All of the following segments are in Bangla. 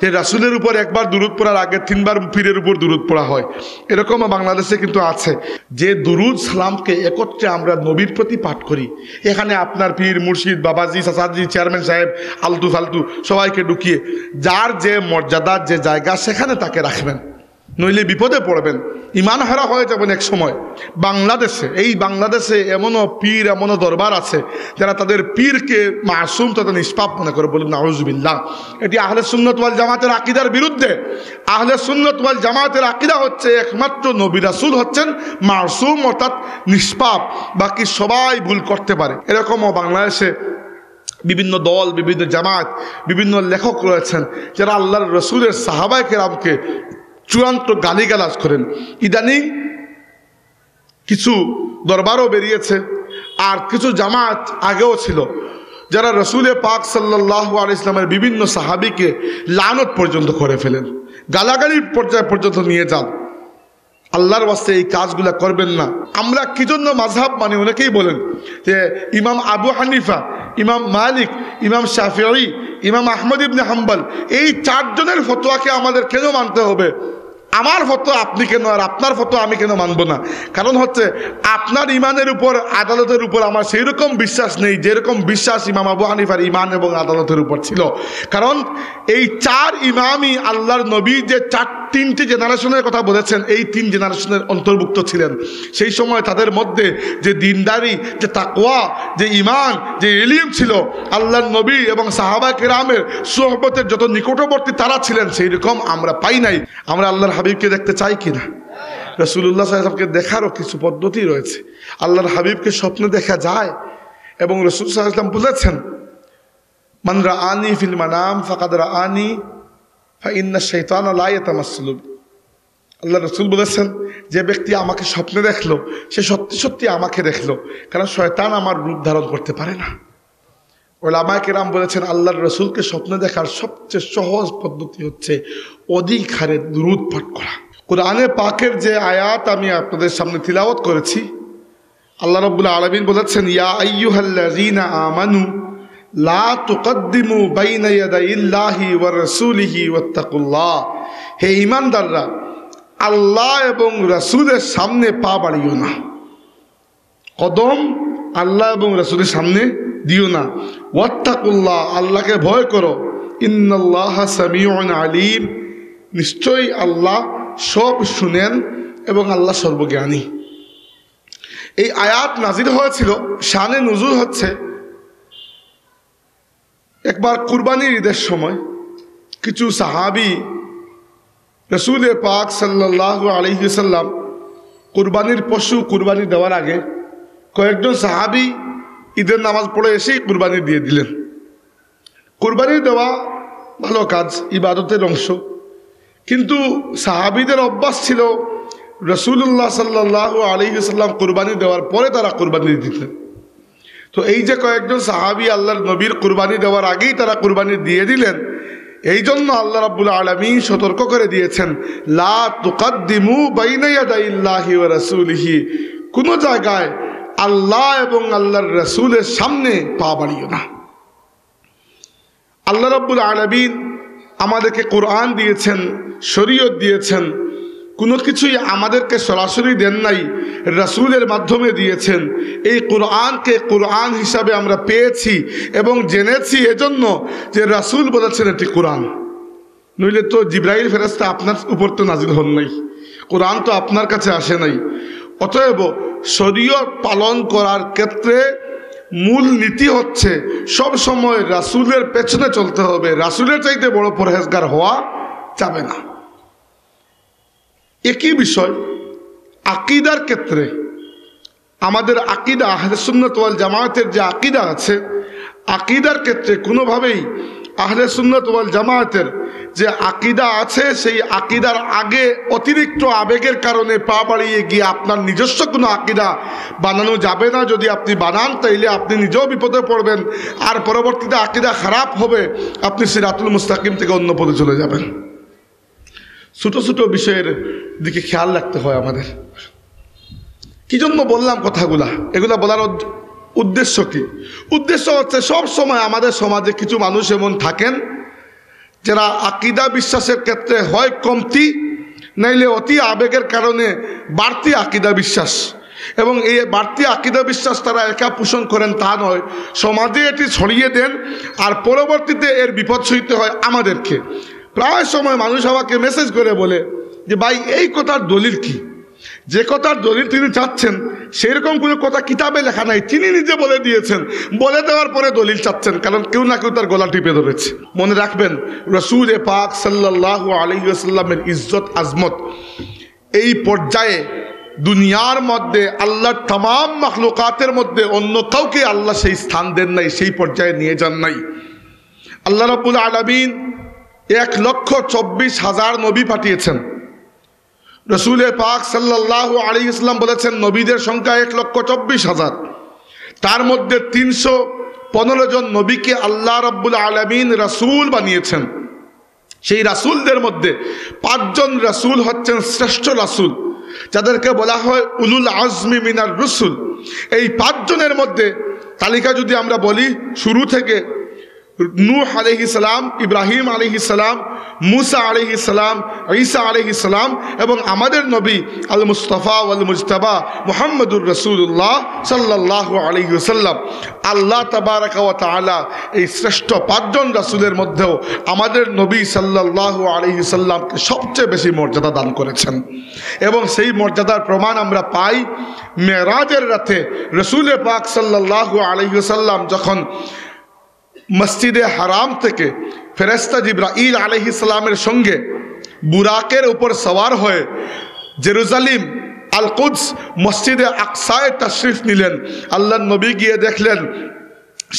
যে রাসূলের উপর একবার দুরূদ পড়ার আগে 3 বার পীরের উপর দুরূদ পড়া হয়, এরকম বাংলাদেশে কিন্তু আছে। যে দুরূদ সালামকে একত্রে আমরা নবীর প্রতি পাঠ করি, এখানে আপনার পীর মুর্শিদ বাবাজি চাচাজি চেয়ারম্যান সাহেব আলতু ফালতু সবাইকে ঢুকিয়ে যার যে মর্যাদা যে জায়গা সেখানে তাকে রাখবেন, নইলে বিপদে পড়বেন, ইমান হারা হয়ে যাবেন এক সময়। বাংলাদেশে, এই বাংলাদেশে এমনও পীর এমনও দরবার আছে যারা তাদের পীরকে মাসুম তথা নিষ্পাপ মনে করে, বলুন নাউজুবিল্লাহ। এটি আহলে সুন্নাত ওয়াল জামাতের আকীদার বিরুদ্ধে। আহলে সুন্নাত ওয়াল জামাতের আকীদা হচ্ছে একমাত্র নবী রাসূল হচ্ছেন মাসুম অর্থাৎ নিষ্পাপ, বাকি সবাই ভুল করতে পারে। এরকমও বাংলাদেশে বিভিন্ন দল, বিভিন্ন জামাত, বিভিন্ন লেখক রয়েছেন যারা আল্লাহর রসুলের সাহাবায়ে কেরামকে চূড়ান্ত গালিগালাজ করেন। ইদানিং কিছু দরবারও বেরিয়েছে, আর কিছু জামাত আগেও ছিল যারা রসুলে পাক সাল্লাল্লাহু আলাইহি ওয়াসাল্লামের বিভিন্ন সাহাবীকে লানত পর্যন্ত করে ফেলেন, গালাগালির পর্যায়ে পর্যন্ত নিয়ে যান। আল্লাহর ওয়াস্তে এই কাজগুলো করবেন না। আমরা কি জন্য মাযহাব মানি? অনেকেই বলেন যে ইমাম আবু হানিফা, ইমাম মালিক, ইমাম শাফিঈ, ইমাম আহমদ ইবনে হাম্বল, এই 4 জনের ফতোয়াকে আমাদের কেন মানতে হবে? আমার ফতোয়া আপনি কেন আর আপনার ফতোয়া আমি কেন মানব না? কারণ হচ্ছে আপনার ইমানের উপর আদালতের উপর আমার সেই রকম বিশ্বাস নেই যেরকম বিশ্বাস ইমাম আবু হানিফার ইমান এবং আদালতের উপর ছিল। কারণ এই 4 ইমামই আল্লাহর নবী যে 3টি জেনারেশনের কথা বলেছেন, এই 3 জেনারেশনের অন্তর্ভুক্ত ছিলেন। সেই সময় তাদের মধ্যে যে দিনদারি, যে তাকওয়া, যে ইমান, যে ইলম ছিল, আল্লাহর নবী এবং সাহাবা কেরামের সোহবতের যত নিকটবর্তী তারা ছিলেন, সেই রকম আমরা পাই নাই। আমরা আল্লাহর হাবিবকে দেখতে চাই কিনা? রাসূলুল্লাহ সাল্লাল্লাহু আলাইহি ওয়াসাল্লামকে দেখারও কিছু পদ্ধতি রয়েছে। আল্লাহর হাবিবকে স্বপ্নে দেখা যায়, এবং রাসূল সাল্লাল্লাহু আলাইহি ওয়াসাল্লাম বলেছেন, মান রাআনি ফিল মানাম ফাকাদ রাআনি ফাইন্না শাইতানা লা ইয়াতামাসসালু। আল্লাহ রাসূল বলেছেন, যে ব্যক্তি আমাকে স্বপ্নে দেখলো সে সত্যি সত্যি আমাকে দেখলো, কারণ শয়তান আমার রূপ ধারণ করতে পারে না। উলামায়ে কেরাম বলেছেন, আল্লাহর রাসূলকে স্বপ্নে দেখার সবচেয়ে সহজ পদ্ধতি হচ্ছে অধিক হারে দুরূদ পাঠ করা। কোরআনে পাকের যে আয়াত আমি আপনাদের সামনে তিলাওয়াত করেছি, আল্লাহ রাব্বুল আলামিন বলেছেন, ইয়া আইয়ুহাল্লাযীনা আমানু লা তুকদ্দিমু বাইনা ইয়াদাইল্লাহি ওয়া রাসূলিহি ওয়াত্তাকুল্লাহ। হে ঈমানদাররা, আল্লাহ এবং রাসূলের সামনে পা বাড়িও না, কদম আল্লাহ এবং রাসূলের সামনে দিও না। ওয়াত্তাকুল্লাহ, আল্লাহকে ভয় করো। ইন্নাল্লাহা সামিউন আলিম, নিশ্চয়ই আল্লাহ সব শুনেন এবং আল্লাহ সর্বজ্ঞানী। এই আয়াত নাজিল হয়েছিল, শানে নুজুল হচ্ছে একবার কুরবানির ঈদের সময় কিছু সাহাবী রাসূল পাক সাল্লাল্লাহু আলাইহি ওয়াসাল্লাম কুরবানির পশু কুরবানি দেওয়ার আগে কয়েকজন সাহাবী ঈদের নামাজ পড়ে এসেই কুরবানি দিয়ে দিলেন। কুরবানি দেওয়া ভালো কাজ, ইবাদতের অংশ, কিন্তু সাহাবীদের অভ্যাস ছিল রাসূলুল্লাহ সাল্লাল্লাহু আলাইহি ওয়াসাল্লাম কুরবানি দেওয়ার পরে তারা কুরবানি দিতেন। তো এই যে কয়েকজন সাহাবী আল্লাহর নবীর কুরবানি দেওয়ার আগেই তারা কুরবানি দিয়ে দিলেন, এই জন্য আল্লাহ রাব্বুল আলামিন সতর্ক করে দিয়েছেন, লা তুকদ্দিমু বাইনা ইয়াদাইল্লাহি ওয়া রাসূলিহি, কোন জায়গায় আল্লাহ এবং আল্লাহর রাসূলের সামনে পা বাড়িও না। আল্লাহ রাব্বুল আলামিন আমাদেরকে কোরআন দিয়েছেন, শরীয়ত দিয়েছেন, কোনো কিছুই আমাদেরকে সরাসরি দেন নাই, রাসূলের মাধ্যমে দিয়েছেন। এই কোরআনকে কোরআন হিসাবে আমরা পেয়েছি এবং জেনেছি এজন্য যে রাসূল বলেছেন এটি কোরআন, নইলে তো জিবরাইল ফেরেশতা আপনার উপর তো নাজিল হন নাই, কোরআন তো আপনার কাছে আসে নাই। অতএব শরীয়ত পালন করার ক্ষেত্রে মূল নীতি হচ্ছে সব সময় রাসূলের পেছনে চলতে হবে, রাসূলের চাইতে বড় পরহেজগার হওয়া যাবে না। একই বিষয় আকীদার ক্ষেত্রে, আমাদের আকীদা আহলে সুন্নাত ওয়াল জামাতের যে আকীদা আছে, আকীদার ক্ষেত্রে কোনোভাবেই আহলে সুন্নাত ওয়াল জামাতের যে আকীদা আছে সেই আকীদার আগে অতিরিক্ত আবেগের কারণে পা বাড়িয়ে গিয়ে আপনার নিজস্ব কোনো আকীদা বানানো যাবে না। যদি আপনি বানান তাইলে আপনি নিজেও বিপদে পড়বেন, আর পরবর্তীতে আকীদা খারাপ হবে, আপনি সিরাতুল মুস্তাকিম থেকে অন্য পথে চলে যাবেন। ছোট ছোট বিষয়ের দিকে খেয়াল রাখতে হয় আমাদের। কি জন্য বললাম কথাগুলা? এগুলা বলার উদ্দেশ্য কি? উদ্দেশ্য হচ্ছে সব সময় আমাদের সমাজে কিছু মানুষ এমন থাকেন যারা আকীদা বিশ্বাসের ক্ষেত্রে হয় কমতি, নাইলে অতি আবেগের কারণে বাড়তি আকীদা বিশ্বাস, এবং এই বাড়তি আকীদা বিশ্বাস তারা একা পোষণ করেন তা নয়, সমাজে এটি ছড়িয়ে দেন, আর পরবর্তীতে এর বিপদ সইতে হয় আমাদেরকে। প্রায় সময় মানুষ আমাকে মেসেজ করে বলে যে ভাই এই কথার দলিল কি, যে কথার দলিল তিনি চাচ্ছেন সেরকম কোনো কথা কিতাবে লেখা নাই, তিনি নিজে বলে দিয়েছেন, বলে দেওয়ার পরে দলিল চাচ্ছেন, কারণ কেউ না কেউ তার গলা টিপে ধরেছে। মনে রাখবেন, রসুল পাক সাল্লাল্লাহু আলাইহি ওয়াসাল্লামের ইজ্জত আজমত এই পর্যায়ে দুনিয়ার মধ্যে আল্লাহর तमाम মাখলুকাতের মধ্যে অন্য কাউকে আল্লাহ সেই স্থান দেন নাই, সেই পর্যায়ে নিয়ে যান নাই। আল্লাহ রাব্বুল আলামিন 1,24,000 নবী পাঠিয়েছেন। রসুল পাক সাল্লাল্লাহু আলাইহি ওয়াসাল্লাম বলেছেন নবীদের সংখ্যা 1,24,000, তার মধ্যে 315 জন নবীকে আল্লাহ রাব্বুল আলামিন রাসূল বানিয়েছেন। সেই রাসূলদের মধ্যে 5 জন রাসূল হচ্ছেন শ্রেষ্ঠ রাসূল, যাদেরকে বলা হয় উলুল আজমি মিনার রসুল। এই 5 জনের মধ্যে তালিকা যদি আমরা বলি, শুরু থেকে নূহ আলাইহিস সালাম, ইব্রাহিম আলাইহিস সালাম, মুসা আলাইহিস সালাম, ঈসা আলাইহিস সালাম, এবং আমাদের নবী আল মুস্তাফা ওয়াল মুজতাবা মুহাম্মদুর রাসূলুল্লাহ সাল্লাল্লাহু আলাইহি ওয়াসাল্লাম, আল্লাহ তাবারাকা ওয়া তাআলা এই শ্রেষ্ঠ 5 জন রাসূলের মধ্যেও আমাদের নবী সাল্লাল্লাহু আলাইহি ওয়াসাল্লামকে সবচেয়ে বেশি মর্যাদা দান করেছেন। এবং সেই মর্যাদার প্রমাণ আমরা পাই মেরাজের রাতে রসুল পাক সাল্লাল্লাহু আলাইহি ওয়াসাল্লাম যখন মসজিদে হারাম থেকে ফেরেশতা জিবরাইল আলাইহিস সালামের সঙ্গে বুরাকের উপর সওয়ার হয়ে জেরুজালেম আল কুদস মসজিদে আকসায় তাশরিফ নিলেন। আল্লাহর নবী গিয়ে দেখলেন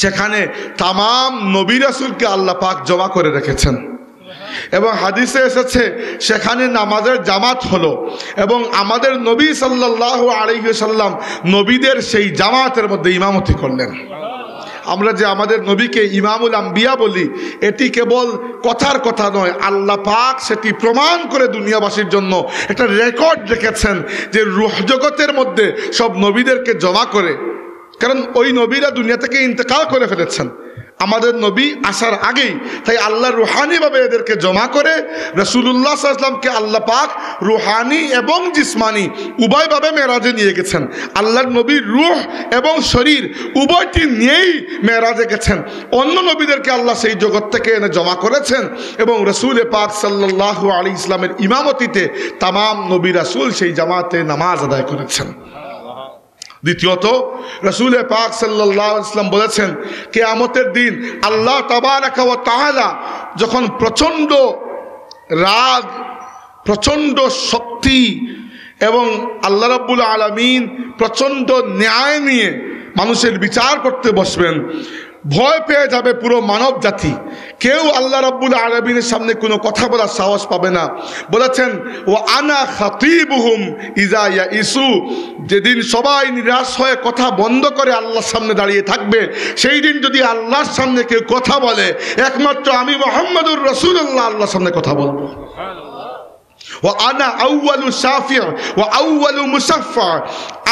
সেখানে তামাম নবী রাসূলকে আল্লাহ পাক জমা করে রেখেছেন, এবং হাদিসে এসেছে সেখানে নামাজের জামাত হলো, এবং আমাদের নবী সাল্লাল্লাহু আলাইহি ওয়াসাল্লাম নবীদের সেই জামাতের মধ্যে ইমামতি করলেন। আমরা যে আমাদের নবীকে ইমামুল আম্বিয়া বলি, এটি কেবল কথার কথা নয়, আল্লাহ পাক সেটি প্রমাণ করে দুনিয়াবাসীর জন্য একটা রেকর্ড রেখেছেন যে রূহ জগতের মধ্যে সব নবীদেরকে জমা করে, কারণ ওই নবীরা দুনিয়া থেকে ইন্তেকাল করে ফেলেছেন আমাদের নবী আসার আগেই, তাই আল্লাহ রুহানিভাবে এদেরকে জমা করে রাসূলুল্লাহ সাল্লাল্লাহু আলাইহি ওয়াসাল্লামকে আল্লাহ পাক রুহানি এবং জিসমানি উভয়ভাবে মেরাজে নিয়ে গেছেন। আল্লাহর নবীর রূহ এবং শরীর উভয়টি নিয়েই মেরাজে গেছেন। অন্য নবীদেরকে আল্লাহ সেই জগৎ থেকে এনে জমা করেছেন, এবং রসুল পাক সাল্লাল্লাহু আলাইহি ওয়াসাল্লামের ইমামতিতে তামাম নবী রাসূল সেই জামাতে নামাজ আদায় করেছেন। দ্বিতীয়ত, রসুল পাক সাল্লাল্লাহু আলাইহি ওয়াসাল্লাম বলেছেন কিয়ামতের দিন আল্লাহ তাবারাকা ওয়া তাআলা যখন প্রচণ্ড রাগ, প্রচণ্ড শক্তি এবং আল্লাহ রাব্বুল আলামিন প্রচণ্ড ন্যায় নিয়ে মানুষের বিচার করতে বসবেন, ভয় পেয়ে যাবে পুরো মানব জাতি, কেউ আল্লাহ রাব্বুল আলামিনের সামনে কোনো কথা বলার সাহস পাবে না। বলেছেন ও আনা খাতিবুহুম ইজা ইয়াইসু, যেদিন সবাই নিরাশ হয়ে কথা বন্ধ করে আল্লাহর সামনে দাঁড়িয়ে থাকবে, সেই দিন যদি আল্লাহর সামনে কেউ কথা বলে, একমাত্র আমি মুহাম্মদুর রাসূলুল্লাহ আল্লাহর সামনে কথা বলবো। ও আনা আউয়ালু শাফিউ ওয়া আউয়ালু মুশাফফা,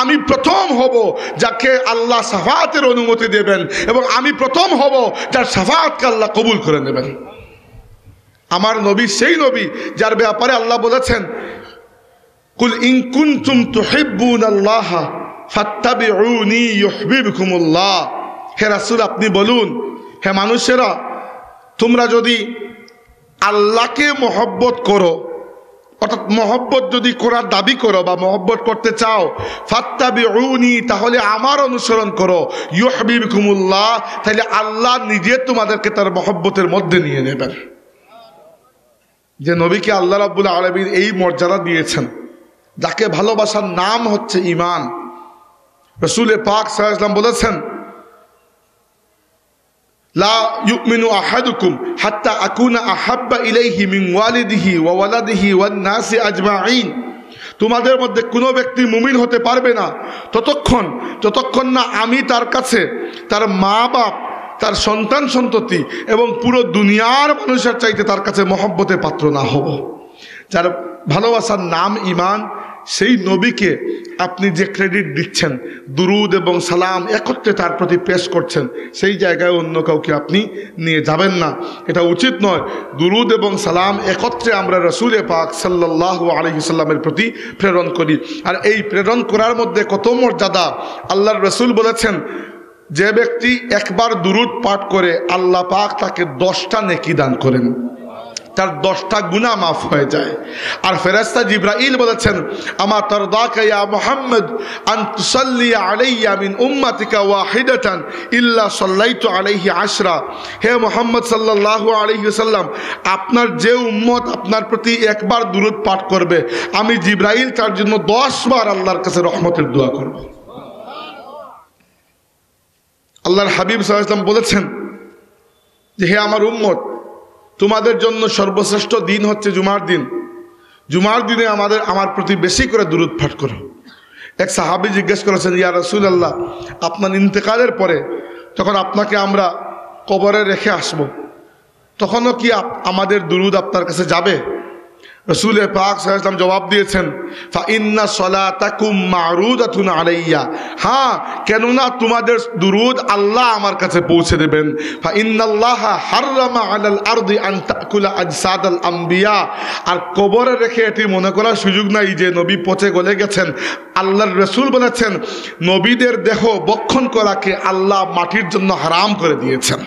আমি প্রথম হব যাকে আল্লাহ শাফাতের অনুমতি দেবেন, এবং আমি প্রথম হব যার শাফাতকে আল্লাহ কবুল করে নেবেন। আমার নবী সেই নবী যার ব্যাপারে আল্লাহ বলেছেন কুল ইন কুনতুম তুহিব্বুনাল্লাহ ফাত্তাবিউনি ইউহিব্বুকুমুল্লাহ, হে রাসূল আপনি বলুন, হে মানুষেরা, তোমরা যদি আল্লাহকে মহব্বত করো, অর্থাৎ মহব্বত যদি করার দাবি করো বা মহব্বত করতে চাও, ফাত্তাবিউনি, তাহলে আমার অনুসরণ করো, ইউহিব্বুকুমুল্লাহ, তাহলে আল্লাহ নিজে তোমাদেরকে তার মহব্বতের মধ্যে নিয়ে নেবেন। যে নবীকে আল্লাহ রাব্বুল আলামিন এই মর্যাদা দিয়েছেন, যাকে ভালোবাসার নাম হচ্ছে ঈমান। রাসূল পাক সাল্লাল্লাহু আলাইহি ওয়াসাল্লাম বলেছেন লা ইউমিনু আহাদুকুম হাত্তা আকুনা আহাব্বা ইলাইহি মিন ওয়ালিদিহি ওয়া ওয়ালাদিহি ওয়ান নাসি আজমাইন, তোমাদের মধ্যে কোনো ব্যক্তি মুমিন হতে পারবে না যতক্ষণ না আমি তার কাছে তার মা বাপ, তার সন্তান সন্ততি এবং পুরো দুনিয়ার মানুষের চাইতে তার কাছে মহব্বতের পাত্র না হব। যার ভালোবাসার নাম ঈমান, সেই নবীকে আপনি যে ক্রেডিট দিচ্ছেন, দুরুদ এবং সালাম একত্রে তার প্রতি পেশ করছেন, সেই জায়গায় অন্য কাউকে আপনি নিয়ে যাবেন না, এটা উচিত নয়। দুরুদ এবং সালাম একত্রে আমরা রসুল পাক সাল্লাল্লাহু আলাইহি সাল্লামের প্রতি প্রেরণ করি। আর এই প্রেরণ করার মধ্যে কত মর্যাদা! আল্লাহর রসুল বলেছেন, যে ব্যক্তি একবার দুরুদ পাঠ করে আল্লাহ পাক তাকে 10টা নেকি দান করেন, তার 10টা গুনাহ মাফ হয়ে যায়। আর ফেরেশতা জিবরাইল বলেছেন, আমা তারদাকা ইয়া মুহাম্মদ আন তুসাল্লি আলাইয়া মিন উম্মাতিকা ওয়াহিদাতান ইল্লা সাল্লাইতু আলাইহি 10। হে মুহাম্মদ সাল্লাল্লাহু আলাইহি ওয়াসাল্লাম, আপনার যে উম্মত আপনার প্রতি একবার দুরূদ পাঠ করবে, আমি জিবরাইল তার জন্য 10 বার আল্লাহর কাছে রহমতের দোয়া করব। আল্লাহর হাবিব সাল্লাল্লাহু আলাইহি ওয়াসাল্লাম বলেছেন যে, হে আমার উম্মত, তোমাদের জন্য সর্বশ্রেষ্ঠ দিন হচ্ছে জুমার দিন। জুমার দিনে আমার প্রতি বেশি করে দুরূদ পাঠ করো। এক সাহাবী জিজ্ঞেস করেছেন, ইয়া রাসূলুল্লাহ, আপনার ইন্তেকালের পরে যখন আপনাকে আমরা কবরে রেখে আসব, তখনও কি আমাদের দুরূদ আপনার কাছে যাবে? রাসূল পাক সাল্লাল্লাহু আলাইহি ওয়াসাল্লাম জবাব দিয়েছেন, ফা ইন্না সলাতাকুম মারুদাতুন আলাইয়া। হ্যাঁ, কেননা তোমাদের দুরূদ আল্লাহ আমার কাছে পৌঁছে দেবেন। ফা ইন্নাল্লাহা হাররামা আলাল আরদি আন তাকুলা আজসাদাল আম্বিয়া। আর কবরে রেখে এটি মনে করার সুযোগ নাই যে নবী পচে গলে গেছেন। আল্লাহর রাসূল বলেছেন, নবীদের দেহ বক্ষণ করাকে আল্লাহ মাটির জন্য হারাম করে দিয়েছেন।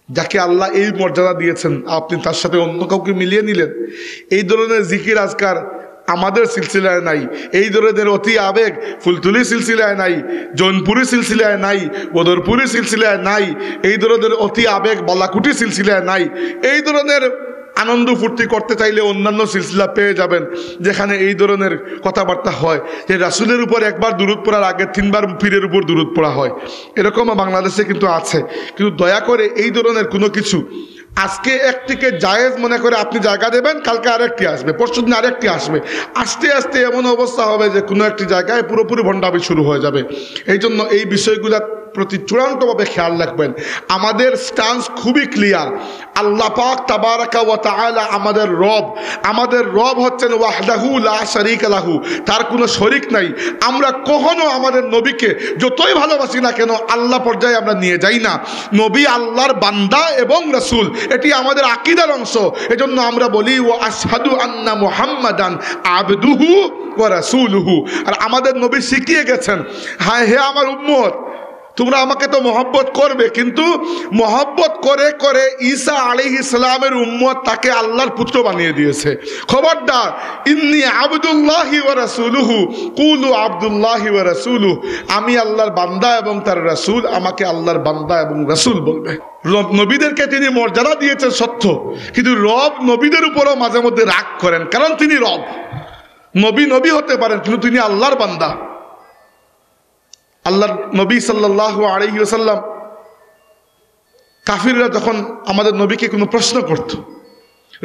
যাকে আল্লাহ এই মর্যাদা দিয়েছেন, আপনি তার সাথে অন্য কাউকে মিলিয়ে নিলেন। এই ধরনের জিকির আজকার আমাদের সিলসিলায় নাই, এই ধরনের অতি আবেগ ফুলতুলি সিলসিলায় নাই, জৌনপুরি সিলসিলায় নাই, বদরপুরি সিলসিলায় নাই, এই ধরনের অতি আবেগ বালাকুটি সিলসিলায় নাই। এই ধরনের আনন্দ ফুর্তি করতে চাইলে অন্যান্য সিলসিলা পেয়ে যাবেন, যেখানে এই ধরনের কথাবার্তা হয় যে রাসূলের উপর একবার দুরূদ পড়ার আগে 3 বার পীরের উপর দুরূদ পড়া হয়। এরকম বাংলাদেশে কিন্তু আছে। কিন্তু দয়া করে এই ধরনের কোনো কিছু আজকে একটিকে জায়েজ মনে করে আপনি জায়গা দেবেন, কালকে আরেকটি আসবে, পরশুদিন আরেকটি আসবে, আস্তে আস্তে এমন অবস্থা হবে যে কোনো একটি জায়গায় পুরোপুরি ভণ্ডামি শুরু হয়ে যাবে। এই জন্য এই বিষয়গুলো প্রতি চূড়ান্তভাবে খেয়াল রাখবেন। আমাদের স্ট্যান্স খুবই ক্লিয়ার। আল্লাহ পাক তাবারাকা ওয়া তাআলা আমাদের রব। আমাদের রব হচ্ছেন ওয়াহদাহু লা শারীকা লাহু, তার কোনো শরীক নাই। আমরা কখনো আমাদের নবীকে যতই ভালোবাসি না কেন আল্লাহ পর্যায়ে আমরা নিয়ে যাই না। নবী আল্লাহর বান্দা এবং রাসূল, এটি আমাদের আকীদার অংশ। এজন্য আমরা বলি ওয়া আশহাদু আন্না মুহাম্মাদান আবদুহু ওয়া রাসূলুহু। আর আমাদের নবী শিখিয়ে গেছেন, হ্যাঁ হে আমার উম্মত, তোমরা আমাকে তো মহব্বত করবে, কিন্তু মহব্বত করে করে ঈসা আলাইহিস সালামের উম্মত তাকে আল্লাহর পুত্র বানিয়ে দিয়েছে। খবরদার, ইন্নী আবদুল্লাহি ওয়া রাসূলুহু কুলু আবদুল্লাহি ওয়া রাসূলুহু, আমি আল্লাহর বান্দা এবং তার রাসূল, আমাকে আল্লাহর বান্দা এবং রাসূল বলবে। নবীদেরকে তিনি মর্যাদা দিয়েছেন সত্য, কিন্তু রব নবীদের উপরও মাঝে মধ্যে রাগ করেন, কারণ তিনি রব। নবী হতে পারেন, কিন্তু তিনি আল্লাহর বান্দা। আল্লাহর নবী সাল্লাল্লাহু আলাইহি ওয়াসাল্লাম, কাফিররা যখন আমাদের নবীকে কোনো প্রশ্ন করত,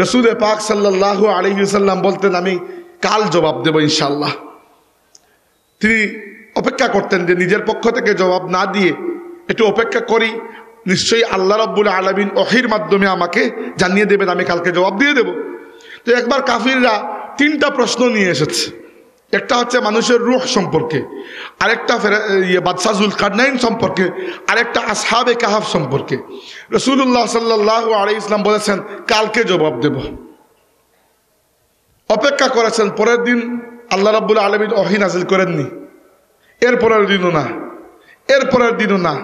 রাসূল পাক সাল্লাল্লাহু আলাইহি ওয়াসাল্লাম বলতেন, আমি কাল জবাব দেব ইনশাআল্লাহ। তিনি অপেক্ষা করতেন যে নিজের পক্ষ থেকে জবাব না দিয়ে একটু অপেক্ষা করি, নিশ্চয়ই আল্লাহ রাব্বুল আলামিন ওহীর মাধ্যমে আমাকে জানিয়ে দেবেন, আমি কালকে জবাব দিয়ে দেব। তো একবার কাফিররা 3টা প্রশ্ন নিয়ে এসেছে। একটা হচ্ছে মানুষের রূহ সম্পর্কে, আরেকটা বাদশাহ যুলকারনাইন সম্পর্কে, আরেকটা আসহাবে কাহাফ সম্পর্কে। রাসূলুল্লাহ সাল্লাল্লাহু আলাইহি ওয়াসাল্লাম বলেছেন, কালকে জবাব দেব। অপেক্ষা করেছেন, পরের দিন আল্লাহ রাব্বুল আলামিন ওহী নাযিল করেননি, এরপরের দিনও না, এরপরের দিনও না।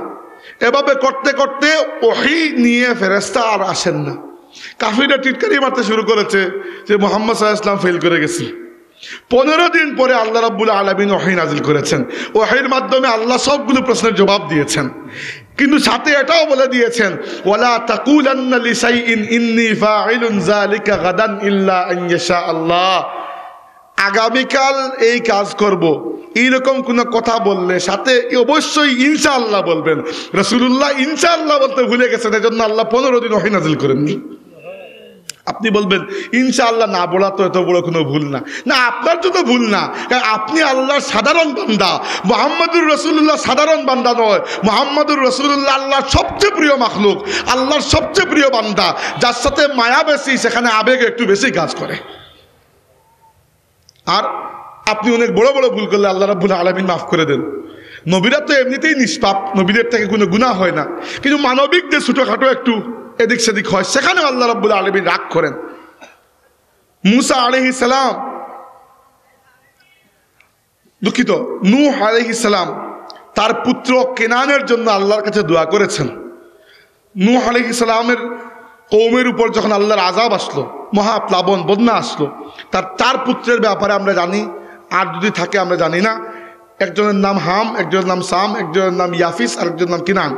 এভাবে করতে করতে ওহী নিয়ে ফেরেশতা আর আসেন না। কাফিররা টিটকারি মারতে শুরু করেছে যে মুহাম্মদ সাল্লাল্লাহু আলাইহি ওয়াসাল্লাম ফেল করে গেছে। 15 দিন পরে আল্লাহ রাব্বুল আলামিন ওহী নাযিল করেছেন। ওহীর মাধ্যমে আল্লাহ সবগুলো প্রশ্নের জবাব দিয়েছেন, কিন্তু সাথে এটাও বলে দিয়েছেন, ওয়ালা তাকুলান্না লিশাইইন ইন্নী ফাইলুন যালিকা গাদান ইল্লা আন ইয়াশা আল্লাহ। আগামীকাল এই কাজ করব, এইরকম কোনো কথা বললে সাথে অবশ্যই ইনশাআল্লাহ বলবেন। রাসূলুল্লাহ ইনশাআল্লাহ বলতে ভুলে গেছেন, এজন্য আল্লাহ 15 দিন ওহী নাযিল করেননি। আপনি বলবেন ইনশাআল্লাহ না বলা তো এত বড় কোনো ভুল না। না, আপনার জন্য ভুল না, কারণ আপনি আল্লাহর সাধারণ বান্দা। মুহাম্মদুর রাসূলুল্লাহ সাধারণ বান্দা নয়, মুহাম্মদুর রাসূলুল্লাহ আল্লাহর সবচেয়ে প্রিয় মাখলুক, আল্লাহর সবচেয়ে প্রিয় বান্দা। যার সাথে মায়া বেশি সেখানে আবেগ একটু বেশি কাজ করে। আর আপনি অনেক বড় বড় ভুল করলে আল্লাহ রাব্বুল আলামিন মাফ করে দেন। নবীরা তো এমনিতেই নিষ্পাপ, নবীদের থেকে কোনো গুনাহ হয় না, কিন্তু মানবিক যে ছোটোখাটো একটু এদিক সেদিক হয় সেখানে আল্লাহ রাব্বুল আলামিন রাগ করেন। মুসা আলাইহিস সালাম, দুঃখিত, নূহ আলাইহিস সালাম তার পুত্র কেনানের জন্য আল্লাহর কাছে দোয়া করেছেন। নূহ আলাইহিস সালামের কওমের উপর যখন আল্লাহর আযাব আসলো, মহাপ্লাবন বন্যা আসলো, তার পুত্রের ব্যাপারে আমরা জানি, আর যদি থাকে আমরা জানি না। একজনের নাম হাম, একজনের নাম সাম, একজনের নাম ইয়াফিস, আর একজনের নাম কিনান।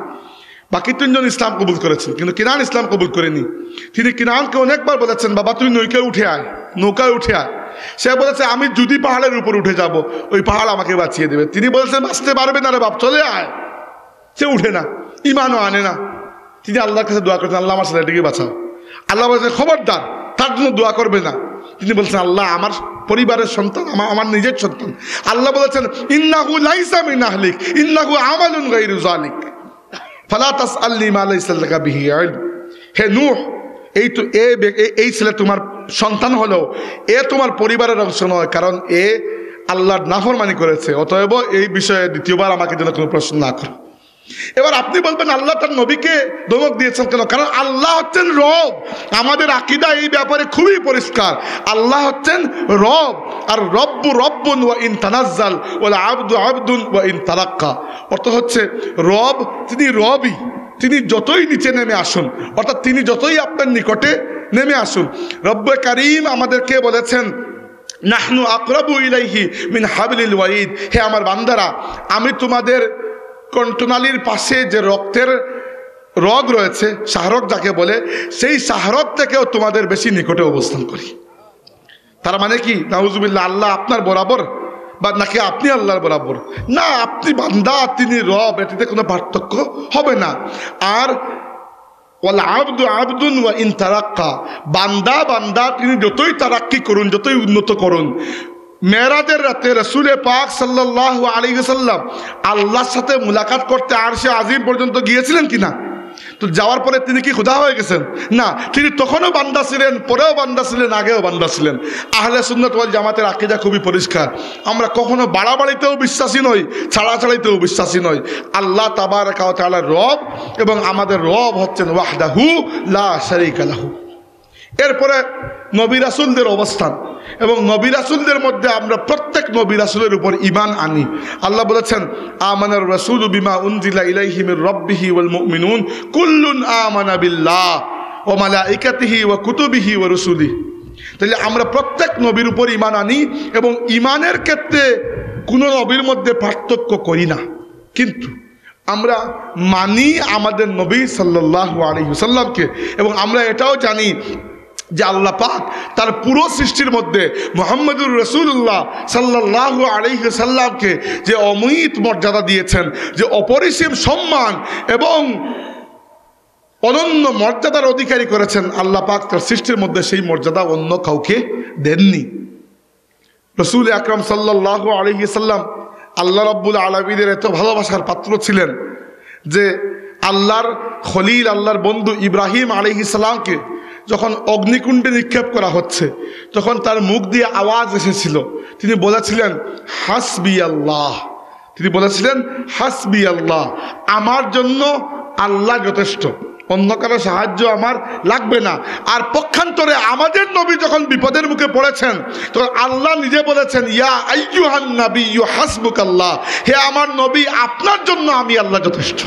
বাকি তিনজন ইসলাম কবুল করেছেন, কিন্তু কিনান ইসলাম কবুল করেনি। তিনি কিনানকে অনেকবার বলেছেন, বাবা তুই নৌকায় উঠে আয়, নৌকায় উঠে আয়। সে বলেছে আমি যদি পাহাড়ের উপর উঠে যাব, ওই পাহাড় আমাকে বাঁচিয়ে দেবে। তিনি বলেছেন বাঁচতে পারবে না রে বাপ, চলে আয়। সে উঠে না, ইমানও আনে না। তিনি আল্লাহর কাছে দোয়া করছেন, আল্লাহ আমার ছেলেটিকে বাঁচাও। আল্লাহ বলেছেন খবরদার, তার জন্য দোয়া করবে না। তিনি বলছেন আল্লাহ আমার পরিবারের সন্তান, আমার নিজের সন্তান। আল্লাহ বলেছেন ইন্নাহু লাইসা মিন আহলিক ইন্নাহু আমালুন গায়রু যালিক ফালা তাসআলনি মা লাইসা লাকা বিহি ইলম। হে নূহ, এই ছেলে তোমার সন্তান হলো, এ তোমার পরিবারের অংশ নয়, কারণ এ আল্লাহর নাফরমানি করেছে। অতএব এই বিষয়ে দ্বিতীয়বার আমাকে যেন কোনো প্রশ্ন না করো। এবার আপনি বলবেন আল্লাহ তার নবীকে ধমক দিয়েছেন কেন? কারণ আল্লাহ হচ্ছেন রব। আমাদের আকীদা এই ব্যাপারে খুবই পরিষ্কার, আল্লাহ হচ্ছেন রব। আর রব্বু রব্বুন ওয়া ইন তানাজ্জাল ওয়াল আবদু আবদুন ওয়া ইন তারাক্কা। অর্থ হচ্ছে রব, তিনি রবই, তিনি যতই নিচে নেমে আসুন, অর্থাৎ তিনি যতই আপনার নিকটে নেমে আসুন। রব্বে কারীম আমাদেরকে বলেছেন নাহনু আকরাবু ইলাইহি মিন হাবলিল ওয়ারিদ। হে আমার বান্দারা, আমি তোমাদের কণ্ঠনালীর পাশে যে রক্তের রগ রয়েছে, শাহরগ যাকে বলে, সেই শাহরগ থেকেও তোমাদের বেশি নিকটে অবস্থান করি। তার মানে কি? নাউজুবিল্লাহ, আল্লাহ আপনার বরাবর বা নাকি আপনি আল্লাহর বরাবর? না, আপনি বান্দা, তিনি রব, এটিতে কোনো পার্থক্য হবে না। আর ওয়াল আবদু আবদুন ওয়া ইন তারাক্কা, বান্দা বান্দা, তিনি যতই তারাক্কি করুন, যতই উন্নত করুন। মেরাজের রাতে রাসূলে পাক সাল্লাল্লাহু আলাইহি ওয়াসাল্লাম আল্লাহর সাথে মুলাকাত করতে আরশে আজিম পর্যন্ত গিয়েছিলেন কিনা? তো যাওয়ার পরে তিনি কি খোদা হয়ে গেছেন? না, তিনি তখনও বান্দা ছিলেন, পরেও বান্দা ছিলেন, আগেও বান্দা ছিলেন। আহলে সুন্নাত ওয়াল জামাতের আকীদা খুবই পরিষ্কার। আমরা কখনো বাড়াবাড়িতেও বিশ্বাসী নই, ছাড়াছাড়িতেও বিশ্বাসী নই। আল্লাহ তাবারাকা ওয়া তাআলা রব, এবং আমাদের রব হচ্ছেন ওয়াহদাহু লা শারীকা লাহু। এরপরে নবী রাসূলদের অবস্থান, এবং নবী রাসূলদের মধ্যে আমরা প্রত্যেক নবী রাসূলের উপর ঈমান আনি। আল্লাহ বলেছেন আমানার রাসূলু বিমা উনজিলা ইলাইহি মির রাব্বিহি ওয়াল মুমিনুন কুল্লুন আমানা বিল্লাহ ওয়া মালাইকাতিহি ওয়া কুতুবিহি ওয়া রুসুলিহি। তাহলে আমরা প্রত্যেক নবীর উপর ঈমান আনি, এবং ঈমানের ক্ষেত্রে কোনো নবীর মধ্যে পার্থক্য করি না। কিন্তু আমরা মানি আমাদের নবী সাল্লাল্লাহু আলাইহি ওয়াসাল্লামকে, এবং আমরা এটাও জানি যে আল্লাহ পাক তার পুরো সৃষ্টির মধ্যে মুহাম্মদুর রাসূলুল্লাহ সাল্লাল্লাহু আলাইহি ওয়াসাল্লামকে যে অমিত মর্যাদা দিয়েছেন, যে অপরিসীম সম্মান এবং অনন্য মর্যাদার অধিকারী করেছেন, আল্লাহ পাক তার সৃষ্টির মধ্যে সেই মর্যাদা অন্য কাউকে দেননি। রাসূল আকরাম সাল্লাল্লাহু আলাইহি ওয়াসাল্লাম আল্লাহ রাব্বুল আলামিনের এত ভালোবাসার পাত্র ছিলেন যে আল্লাহর খলিল, আল্লাহর বন্ধু ইব্রাহিম আলাইহিস সালামকে যখন অগ্নিকুণ্ডে নিক্ষেপ করা হচ্ছে, তখন তার মুখ দিয়ে আওয়াজ এসেছিল, তিনি বলেছিলেন হাসবি আল্লাহ। তিনি বলেছিলেন হাসবি আল্লাহ, আমার জন্য আল্লাহ যথেষ্ট, অন্য কারো সাহায্য আমার লাগবে না। আর পক্ষান্তরে আমাদের নবী যখন বিপদের মুখে পড়েছেন, তখন আল্লাহ নিজে বলেছেন ইয়া আইয়ুহান নাবিয়্যু হাসবুকাল্লাহ, হে আমার নবী, আপনার জন্য আমি আল্লাহ যথেষ্ট।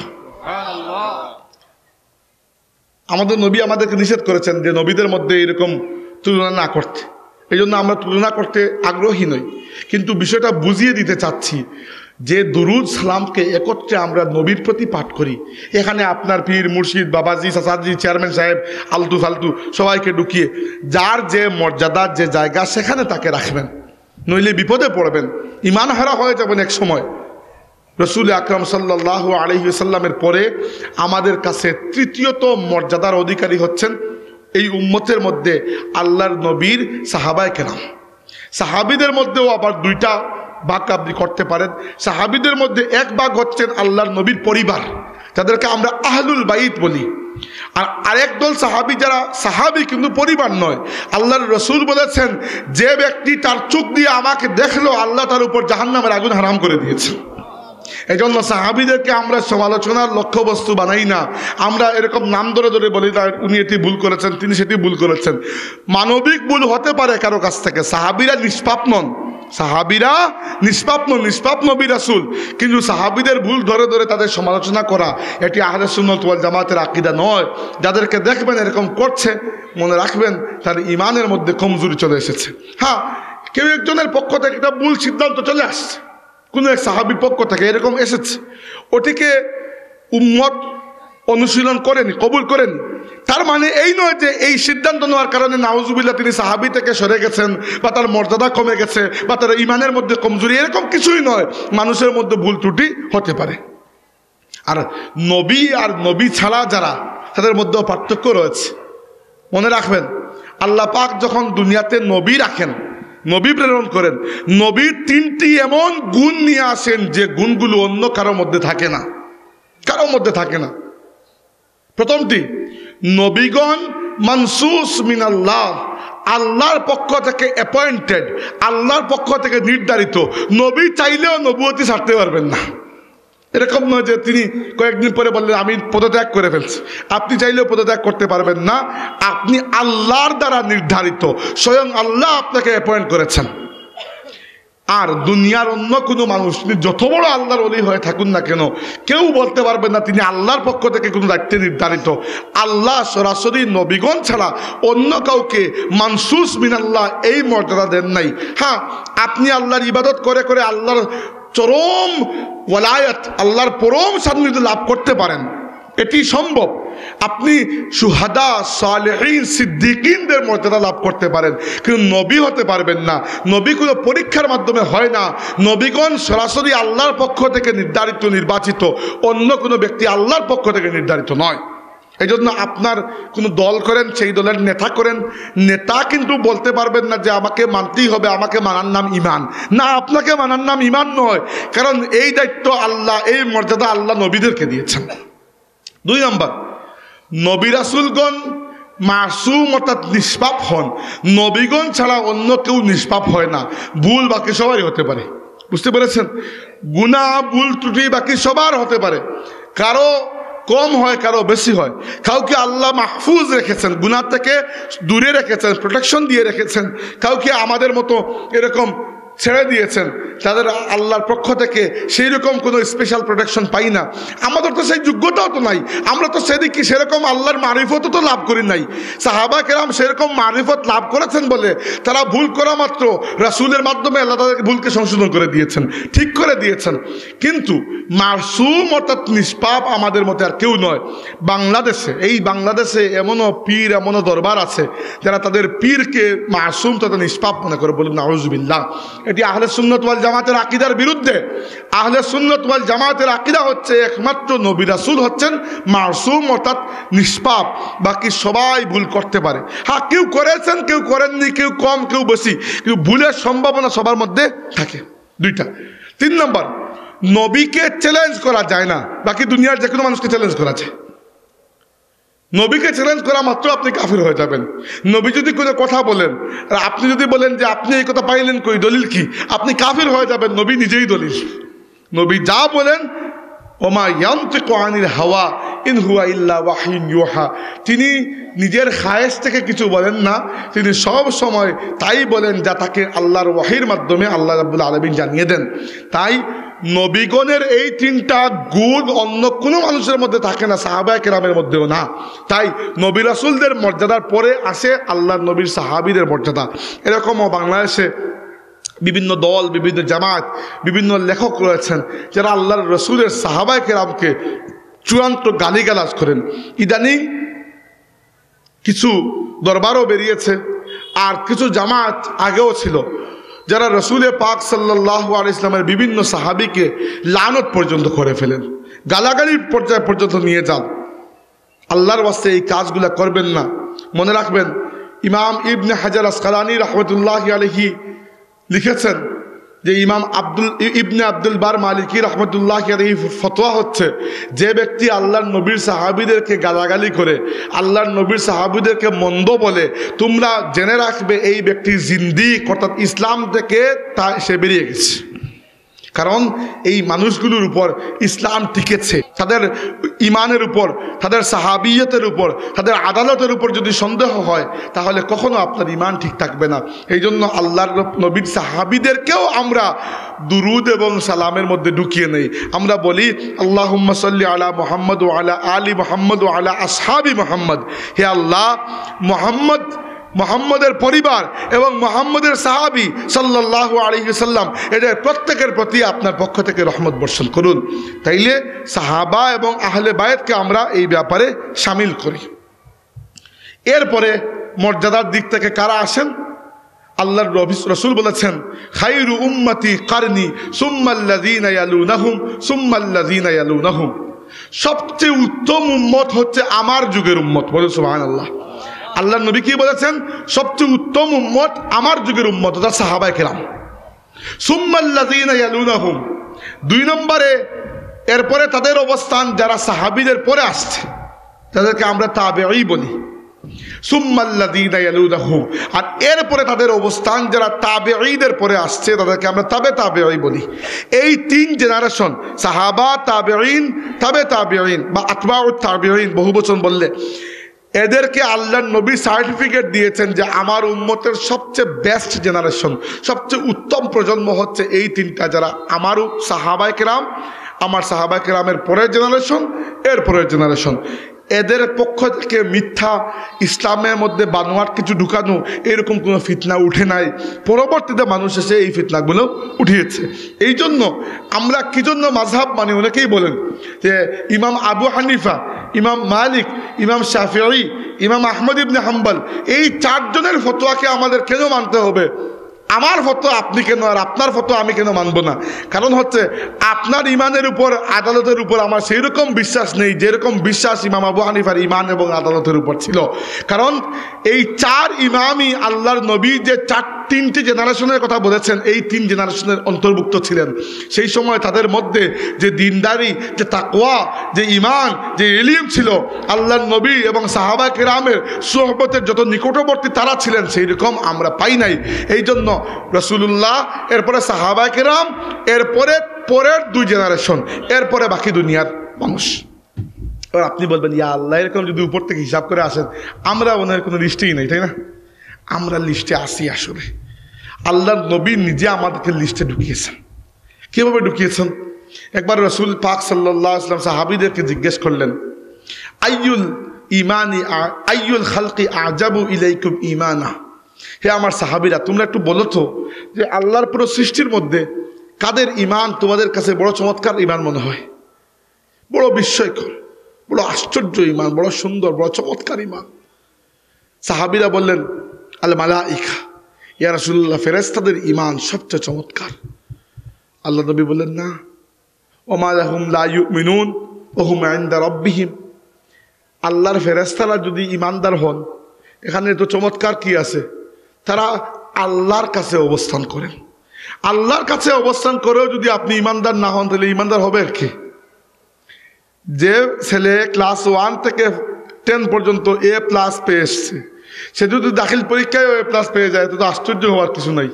আমাদের নবী আমাদেরকে নিষেধ করেছেন যে নবীদের মধ্যে এরকম তুলনা না করতে। এই জন্য আমরা তুলনা করতে আগ্রহী নই, কিন্তু বিষয়টা বুঝিয়ে দিতে চাচ্ছি যে দুরুদ সালামকে একত্রে আমরা নবীর প্রতি পাঠ করি। এখানে আপনার পীর মুর্শিদ বাবাজি চাচাজি চেয়ারম্যান সাহেব আলতু ফালতু সবাইকে ঢুকিয়ে যার যে মর্যাদা, যে জায়গা, সেখানে তাকে রাখবেন, নইলে বিপদে পড়বেন, ঈমান হারা হয়ে যাবেন এক সময়। রাসূল আকরাম সাল্লাল্লাহু আলাইহি ওয়াসাল্লামের পরে আমাদের কাছে তৃতীয়ত মর্যাদার অধিকারী হচ্ছেন এই উম্মতের মধ্যে আল্লাহর নবীর সাহাবায়ে কেরাম। সাহাবীদের মধ্যেও আবার দুইটা ভাগ আপনি করতে পারেন। সাহাবীদের মধ্যে এক ভাগ হচ্ছেন আল্লাহর নবীর পরিবার, তাদেরকে আমরা আহলুল বাইত বলি। আর আরেক দল সাহাবি, যারা সাহাবি কিন্তু পরিবার নয়, আল্লাহর রসুল বলেছেন যে ব্যক্তি তার চোখ দিয়ে আমাকে দেখলো আল্লাহ তার উপর জাহান্নামের আগুন হারাম করে দিয়েছে। এই জন্য সাহাবিদেরকে আমরা সমালোচনার লক্ষ্যবস্তু বানাই না। আমরা এরকম নাম ধরে ধরে বলি উনি এটি ভুল করেছেন, তিনি সেটি ভুল করেছেন। মানবিক ভুল হতে পারে কারো কাছ থেকে, সাহাবিরা নিষ্পাপ নন, সাহাবিরা নিষ্পাপ নন, নিষ্পাপ নবী রাসূল। কিন্তু সাহাবিদের ভুল ধরে ধরে তাদের সমালোচনা করা এটি আহলে সুন্নাত ওয়াল জামাতের আকীদা নয়। যাদেরকে দেখবেন এরকম করছে, মনে রাখবেন তার ইমানের মধ্যে কমজোরি চলে এসেছে। হ্যাঁ, কেউ একজনের পক্ষ থেকে একটা ভুল সিদ্ধান্ত চলে আসছে, কোনো এক সাহাবির পক্ষ থেকে এরকম এসেছে, ওটিকে উম্মত অনুশীলন করেনি, কবুল করেনি। তার মানে এই নয় যে এই সিদ্ধান্ত নেওয়ার কারণে নাউজুবিল্লাহ তিনি সাহাবি থেকে সরে গেছেন, বা তার মর্যাদা কমে গেছে, বা তার ইমানের মধ্যে কমজোরি, এরকম কিছুই নয়। মানুষের মধ্যে ভুল ত্রুটি হতে পারে। আর নবী আর নবী ছাড়া যারা, তাদের মধ্যেও পার্থক্য রয়েছে। মনে রাখবেন, আল্লাহ পাক যখন দুনিয়াতে নবী রাখেন, নবী প্রেরণ করেন, নবীর তিনটি এমন গুণ নিয়ে আসেন যে গুণগুলো অন্য কারোর মধ্যে থাকে না, কারোর মধ্যে থাকে না। প্রথমটি, নবীগণ মানসুস মিনাল্লাহ, আল্লাহর পক্ষ থেকে অ্যাপয়েন্টেড, আল্লাহর পক্ষ থেকে নির্ধারিত। নবী চাইলেও নবুয়তি ছাড়তে পারবেন না। এরকম নয় যে তিনি কয়েকদিন পরে বললেন আমি পদত্যাগ করে ফেলছি, আপনি চাইলেও পদত্যাগ করতে পারবেন না। আপনি আল্লাহর দ্বারা নির্ধারিত, স্বয়ং আল্লাহ আপনাকে অ্যাপয়েন্ট করেছেন। আর দুনিয়ার অন্য কোনো মানুষ, তিনি যত বড় আল্লাহর ওলি হয়ে থাকুন না কেন, কেউ বলতে পারবেন না তিনি আল্লাহর পক্ষ থেকে কোনো দায়িত্বে নির্ধারিত। আল্লাহ সরাসরি নবীগণ ছাড়া অন্য কাউকে মানসুস মিনাল্লাহ এই মর্যাদা দেন নাই। হ্যাঁ, আপনি আল্লাহর ইবাদত করে করে আল্লাহর চরম ওয়ালায়াত, আল্লাহর পরম সান্নিধ্য লাভ করতে পারেন, এটি সম্ভব। আপনি সুহাদা, সালেহীন, সিদ্দিকিনদের মর্যাদা লাভ করতে পারেন, কিন্তু নবী হতে পারবেন না। নবী কোনো পরীক্ষার মাধ্যমে হয় না। নবীগণ সরাসরি আল্লাহর পক্ষ থেকে নির্ধারিত, নির্বাচিত, অন্য কোনো ব্যক্তি আল্লাহর পক্ষ থেকে নির্ধারিত নয়। এই জন্য আপনার কোনো দল করেন, সেই দলের নেতা করেন, নেতা কিন্তু বলতে পারবেন না যে আমাকে মানতেই হবে, আমাকে মানার নাম ইমান। না, আপনাকে মানার নাম ইমান নয়, কারণ এই দায়িত্ব আল্লাহ, এই মর্যাদা আল্লাহ নবীদেরকে দিয়েছেন। 2 নম্বর, নবী রাসূলগণ মাসুম অর্থাৎ নিষ্পাপ হন। নবীগণ ছাড়া অন্য কেউ নিষ্পাপ হয় না। ভুল বাকি সবারই হতে পারে, বুঝতে পেরেছেন? গুনাহ, ভুল ত্রুটি বাকি সবার হতে পারে, কারো কম হয়, কারো বেশি হয়। কাউকে আল্লাহ মাহফুজ রেখেছেন, গুনাহ থেকে দূরে রেখেছেন, প্রোটেকশন দিয়ে রেখেছেন। কাউকে আমাদের মতো এরকম ছেড়ে দিয়েছেন, তাদের আল্লাহর পক্ষ থেকে সেই রকম কোনো স্পেশাল প্রোটেকশন পাই না। আমাদের তো সেই যোগ্যতাও তো নাই, আমরা তো সেদিকে সেরকম আল্লাহর মারিফতও তো লাভ করি নাই। সাহাবা কেরাম সেরকম মারিফত লাভ করেছেন বলে তারা ভুল করা মাত্র রাসূলের মাধ্যমে আল্লাহ তাদেরকে ভুলকে সংশোধন করে দিয়েছেন, ঠিক করে দিয়েছেন। কিন্তু মাসুম অর্থাৎ নিষ্পাপ আমাদের মধ্যে আর কেউ নয়। বাংলাদেশে, এই বাংলাদেশে এমনও পীর, এমনও দরবার আছে যারা তাদের পীরকে মাসুম তথা নিষ্পাপ মনে করে, বলুন নাউজুবিল্লাহ। এটি আহলে সুন্নাত ওয়াল জামাতের আকীদার বিরুদ্ধে। আহলে সুন্নাত ওয়াল জামাতের আকীদা হচ্ছে একমাত্র নবী রাসূল হচ্ছেন মাসুম অর্থাৎ নিষ্পাপ, বাকি সবাই ভুল করতে পারে। হ্যাঁ, কেউ করেছেন, কেউ করেননি, কেউ কম, কেউ বেশি, কিন্তু ভুলের সম্ভাবনা সবার মধ্যে থাকে। 2টা। 3 নম্বর, নবীকে চ্যালেঞ্জ করা যায় না, বাকি দুনিয়ার যে কোনো মানুষকে চ্যালেঞ্জ করা যায়। নবীকে চ্যালেঞ্জ করা মাত্র আপনি কাফির হয়ে যাবেন। নবী যদি কোনো কথা বলেন আর আপনি যদি বলেন যে আপনি এই কথা পাইলেন কই, দলিল কি, আপনি কাফির হয়ে যাবেন। নবী নিজেই দলিল। নবী যা বলেন, ওমা ইয়ানতিকু আনিল হাওয়া ইন হুয়া ইল্লা ওয়াহয়ুন ইউহা, তিনি নিজের খায়েশ থেকে কিছু বলেন না, তিনি সব সময় তাই বলেন যা তাকে আল্লাহর ওয়াহির মাধ্যমে আল্লাহ রাব্বুল আলামিন জানিয়ে দেন। তাই নবীগণের এই 3টা গুণ অন্য কোনো মানুষের মধ্যে থাকে না, সাহাবায়ে কেরামের মধ্যেও না। তাই নবী রাসূলদের মর্যাদার পরে আসে আল্লাহর নবীর সাহাবীদের মর্যাদা। এরকমও বাংলাদেশে বিভিন্ন দল, বিভিন্ন জামাত, বিভিন্ন লেখক রয়েছেন যারা আল্লাহর রসুলের সাহাবায়ে কেরামকে চূড়ান্ত গালিগালাজ করেন। ইদানিং কিছু দরবারও বেরিয়েছে, আর কিছু জামাত আগেও ছিল যারা রসুলে পাক সাল্লাল্লাহু আলাইহি ওয়াসাল্লামের বিভিন্ন সাহাবীকে লানত পর্যন্ত করে ফেলেন, গালাগালির পর্যায়ে পর্যন্ত নিয়ে যান। আল্লাহর ওয়াস্তে এই কাজগুলো করবেন না। মনে রাখবেন, ইমাম ইবনে হাজার আসকালানী রাহমাতুল্লাহি আলাইহি লিখেছেন যে ইমাম ইবনে আব্দুল বার মালিকি রহমতুল্লাহ এই ফতোয়া হচ্ছে, যে ব্যক্তি আল্লাহর নবীর সাহাবীদেরকে গালাগালি করে, আল্লাহর নবীর সাহাবীদেরকে মন্দ বলে, তোমরা জেনে রাখবে এই ব্যক্তি জিন্দিক অর্থাৎ ইসলাম থেকে সে বেরিয়ে গেছে। কারণ এই মানুষগুলোর উপর ইসলাম টিকেছে, তাদের ইমানের উপর, তাদের সাহাবিয়তের উপর, তাদের আদালতের উপর যদি সন্দেহ হয় তাহলে কখনো আপনার ইমান ঠিক থাকবে না। এই জন্য আল্লাহর নবীর সাহাবিদেরকেও আমরা দুরুদ এবং সালামের মধ্যে ঢুকিয়ে নেই। আমরা বলি আল্লাহুম্মা সাল্লি আলা মুহাম্মদ ওয়া আলা আলি মুহাম্মদ ওয়া আলা আসহাবি মুহাম্মদ। হে আল্লাহ, মুহাম্মদের পরিবার এবং মুহাম্মদের সাহাবী সাল্লাল্লাহু আলাইহি ওয়াসাল্লাম এদের প্রত্যেকের প্রতি আপনার পক্ষ থেকে রহমত বর্ষণ করুন। তাইলে সাহাবা এবং আহলে বায়তকে আমরা এই ব্যাপারে শামিল করি। এরপরে মর্যাদার দিক থেকে কারা আসেন? আল্লাহর রাসূল বলেছেন, খায়রু উম্মতি কারনি সুম্মাল্লাযীনা ইয়ালুনাহুম সুম্মাল্লাযীনা ইয়ালুনাহুম। সবচেয়ে উত্তম উম্মত হচ্ছে আমার যুগের উম্মত। বলে সুবহানাল্লাহ। আল্লাহর নবী কি বলেছেন? সবচেয়ে উত্তম উম্মত আমার যুগের উম্মত, অর্থাৎ সাহাবায়ে কেরাম। সুম্মাল্লাযীনা ইয়ালুনাহুম, 2 নম্বরে এরপরে তাদের অবস্থান যারা সাহাবীদের পরে আসছে তাদেরকে আমরা তাবেঈ বলি। সুম্মাল্লাযীনা ইয়ালুনাহুম, আর এরপরে তাদের অবস্থান যারা তাবেঈদের পরে আসছে তাদেরকে আমরা তাবেঈ বলি। এই 3 জেনারেশন সাহাবা, তাবেঈন, তাবেঈন বা আতবাউত তাবেঈন বহুবচন বললে, এদেরকে আল্লাহর নবী সার্টিফিকেট দিয়েছেন যে আমার উম্মতের সবচেয়ে বেস্ট জেনারেশন, সবচেয়ে উত্তম প্রজন্ম হচ্ছে এই 3টা, যারা আমারও সাহাবায়ে কেরাম, আমার সাহাবায়ে কেরামের পরের জেনারেশন, এর পরের জেনারেশন। এদের পক্ষ থেকে মিথ্যা, ইসলামের মধ্যে বানোয়াট কিছু ঢুকানো, এরকম কোনো ফিতনা উঠে নাই। পরবর্তীতে মানুষ এসে এই ফিতনাগুলো উঠিয়েছে। এই জন্য আমরা কি জন্য মাযহাব মানি? অনেকেই বলেন যে ইমাম আবু হানিফা, ইমাম মালিক, ইমাম শাফিঈ, ইমাম আহমদ ইবনে হাম্বল, এই 4 জনের ফতোয়াকে আমাদের কেন মানতে হবে? আমার ফতোয়া আপনি কেন আর আপনার ফতোয়া আমি কেন মানব না? কারণ হচ্ছে আপনার ইমানের উপর, আদালতের উপর আমার সেই রকম বিশ্বাস নেই যেরকম বিশ্বাস ইমাম আবু হানিফার ইমান এবং আদালতের উপর ছিল। কারণ এই 4 ইমামই আল্লাহর নবী যে 3টে জেনারেশনের কথা বলেছেন, এই 3 জেনারেশনের অন্তর্ভুক্ত ছিলেন। সেই সময় তাদের মধ্যে যে দিনদারি, যে তাকওয়া, যে ইমান, যে ইলম ছিল, আল্লাহর নবী এবং সাহাবায়ে কেরামের সুহবতের যত নিকটবর্তী তারা ছিলেন সেই রকম আমরা পাই নাই। এই জন্য রাসূলুল্লাহ, এরপরে সাহাবায়ে কেরাম, এরপরে পরের 2 জেনারেশন, এরপরে বাকি দুনিয়ার মানুষ। এবার আপনি বলবেন, ইয়া আল্লাহ, এরকম যদি উপর থেকে হিসাব করে আসেন, আমরা ওনার কোনো লিস্টেই নেই, তাই না? আমরা লিস্টে আসি। আসলে আল্লাহর নবী নিজে আমাদেরকে লিস্টে ঢুকিয়েছেন। কীভাবে ঢুকিয়েছেন? একবার রাসূল পাক সাল্লাল্লাহু আলাইহি ওয়াসাল্লাম সাহাবীদেরকে জিজ্ঞেস করলেন, আইয়ুল খালকি আজাবু ইলাইকুম ঈমানা। হে আমার সাহাবীরা, তোমরা একটু বলো তো যে আল্লাহর পুরো সৃষ্টির মধ্যে কাদের ইমান তোমাদের কাছে বড় চমৎকার ইমান মনে হয়, বড় বিস্ময়কর, বড় আশ্চর্য ইমান, বড় সুন্দর, বড় চমৎকার ইমান? সাহাবীরা বললেন, আল মালাইকা, ইয়া রাসূলুল্লাহ, ফেরেশতাদের ইমান সবচেয়ে চমৎকার। আল্লাহ নবী বললেন, না, ওমা লাহুম লা ইউমিনুন ওয়া হুম ইনদা রাব্বিহিম। আল্লাহর ফেরেশতারা যদি ইমানদার হন, এখানে তো চমৎকার কি আছে? তারা আল্লাহর কাছে অবস্থান করেন। আল্লাহর কাছে অবস্থান করেও যদি আপনি ইমানদার না হন, তাহলে ইমানদার হবে আর কি? যে ছেলে ক্লাস 1 থেকে 10 পর্যন্ত A+ পেয়ে এসছে, সে যদি দাখিল পরীক্ষায় A+ পেয়ে যায় তো আশ্চর্য হওয়ার কিছু নাই।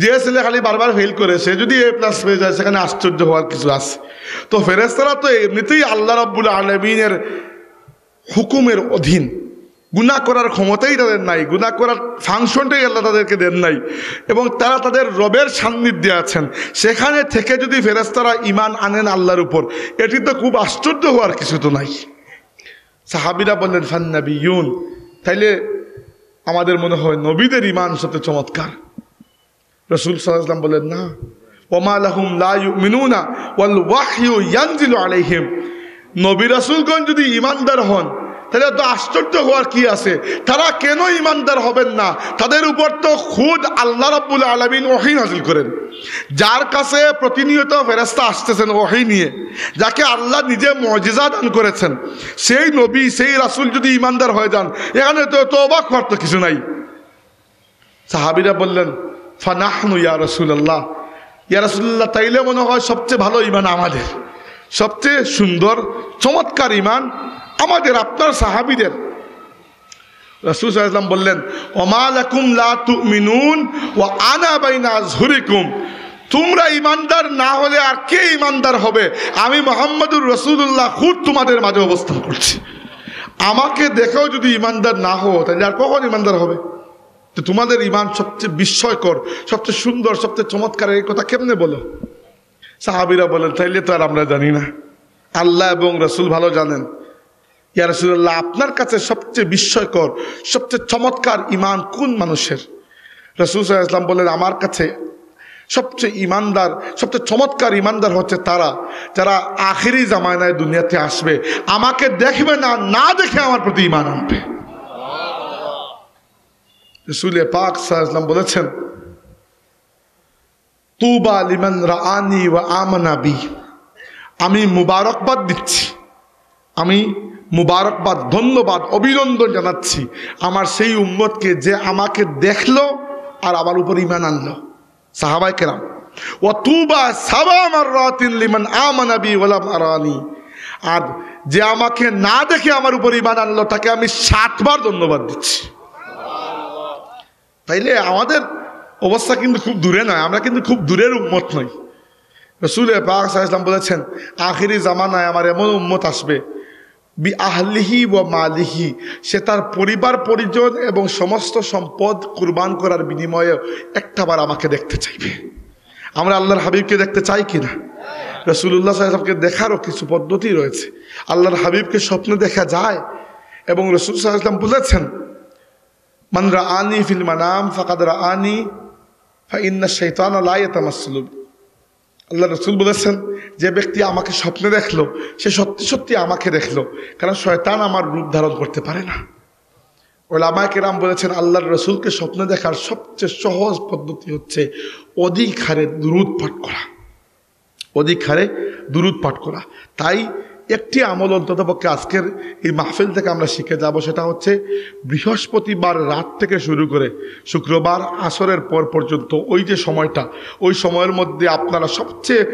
যে ছেলে খালি বারবার ফেল করে, সে যদি A+ পেয়ে যায়, সেখানে আশ্চর্য হওয়ার কিছু আছে? তো ফেরেশতারা তো এমনিতেই আল্লাহ রাব্বুল আলামিনের হুকুমের অধীন, গুনাহ করার ক্ষমতাই তাদের নাই, গুনাহ করার ফাংশনটাই আল্লাহ তাদেরকে দেন নাই, এবং তারা তাদের রবের সান্নিধ্যে আছেন। সেখানে থেকে যদি ফেরেশতারা ইমান আনেন আল্লাহর উপর, এটি তো খুব আশ্চর্য হওয়ার কিছু তো নাই। সাহাবীরা বললেন, ফান্নাবিয়ুন, তাইলে আমাদের মনে হয় নবীদের ইমান সবচেয়ে চমৎকার। রাসূল সাল্লাল্লাহু আলাইহি ওয়াসাল্লাম বললেন, না, ওমা লাহুম লা ইউমিনুনা ওয়াল ওয়াহয়ু ইয়ানজিলু আলাইহিম। নবী রাসূলগণ যদি ইমানদার হন, তাহলে তো আশ্চর্য হওয়ার কি আছে? তারা কেন ইমানদার হবেন না? তাদের উপর তো খুদ আল্লাহ রাব্বুল আলামিন ওহী নাযিল করেন। যার কাছে প্রতিনিয়ত ফেরেশতা আসতেছেন ওহী নিয়ে, যাকে আল্লাহ নিজে মুজিজা দান করেছেন, সেই নবী, সেই রাসূল যদি ইমানদার হয়ে যান, এখানে তো অবাক হওয়ার তো কিছু নাই। সাহাবীরা বললেন, ফানাহনু ইয়া রাসূলুল্লাহ, ইয়া রাসূলুল্লাহ, তাইলে মনে হয় সবচেয়ে ভালো ঈমান আমাদের, সবচেয়ে সুন্দর চমৎকার ঈমান আমাদের, আপনার সাহাবীদের। রাসূল সাল্লাল্লাহু আলাইহি ওয়াসাল্লাম বললেন, ওমা লাকুম লা তুমিনুন ওয়া আনা বাইনা আযহুরিকুম, তোমরা ইমানদার না হলে আর কে ইমানদার হবে? আমি মুহাম্মদুর রাসূলুল্লাহ খুদ তোমাদের মাঝে অবস্থান করছি। আমাকে দেখেও যদি ইমানদার না হও, তাহলে আর কখন ইমানদার হবে? তো তোমাদের ইমান সবচেয়ে বিস্ময়কর, সবচেয়ে সুন্দর, সবচেয়ে চমৎকার, এই কথা কেমনে বলো? সাহাবীরা বলেন, তাইলে তো আর আমরা জানি না, আল্লাহ এবং রাসূল ভালো জানেন। ইয়া রাসূলুল্লাহ, আপনার কাছে সবচেয়ে বিস্ময়কর, সবচেয়ে চমৎকার ইমান কোন মানুষের? রাসূল সাল্লাল্লাহু আলাইহি ওয়াসাল্লাম বললেন, আমার কাছে সবচেয়ে ইমানদার, সবচেয়ে চমৎকার ইমানদার হচ্ছে তারা যারা আখিরি জামানায় দুনিয়াতে আসবে, আমাকে দেখবে না, না দেখে আমার প্রতি ইমান আনবে। রাসূল পাক সাল্লাল্লাহু আলাইহি ওয়াসাল্লাম বলেছেন, তুবা লিমান রাআনি ওয়া আমানা বি, আমি মুবারকবাদ দিচ্ছি, আমি মুবারকবাদ, ধন্যবাদ, অভিনন্দন জানাচ্ছি আমার সেই উম্মতকে যে আমাকে দেখলো আর আমার উপর ঈমান আনলো। সাহাবায়ে কেরাম, ওয়া তুবা সাবা মাররাতিন লিমান আমানা বি ওয়া লাম আরানি, আর যে আমাকে না দেখে আমার উপর ঈমান আনলো তাকে আমি 7 বার ধন্যবাদ দিচ্ছি। তাইলে আমাদের অবস্থা কিন্তু খুব দূরে নয়, আমরা কিন্তু খুব দূরের উম্মত নই। রাসূল পাক সাল্লাল্লাহু আলাইহি ওয়াসাল্লাম বলেছেন, আখিরি জামানায় আমার এমন উম্মত আসবে, বি আহলিহি ওয়া মালিহি, সে তার পরিবার পরিজন এবং সমস্ত সম্পদ কুরবান করার বিনিময়ে একটাবার আমাকে দেখতে চাইবে। আমরা আল্লাহর হাবিবকে দেখতে চাই কিনা? রাসূলুল্লাহ সাল্লাল্লাহু আলাইহি ওয়াসাল্লামকে দেখারও কিছু পদ্ধতি রয়েছে। আল্লাহর হাবিবকে স্বপ্নে দেখা যায়, এবং রাসূল সাল্লাল্লাহু আলাইহি ওয়াসাল্লাম বলেছেন, মান রাআনি ফিল মানাম ফাকাদ রাআনি ফা ইন্না শাইতানা লা ইয়াতামাসসালু। আল্লাহ রাসূল বলেছেন, যে ব্যক্তি আমাকে স্বপ্নে দেখলো সে সত্যি সত্যি আমাকে দেখলো, কারণ শয়তান আমার রূপ ধারণ করতে পারে না। উলামায়ে কেরাম বলেছেন, আল্লাহর রাসূলকে স্বপ্নে দেখার সবচেয়ে সহজ পদ্ধতি হচ্ছে অধিক হারে দুরূদ পাঠ করা, অধিক হারে দুরূদ পাঠ করা। তাই একটি আমল অন্ততপক্ষে আজকের এই মাহফিল থেকে আমরা শিখে যাব, সেটা হচ্ছে বৃহস্পতিবার রাত থেকে শুরু করে শুক্রবার আসরের পর পর্যন্ত ওই যে সময়টা, ওই সময়ের মধ্যে আপনারা সবচেয়ে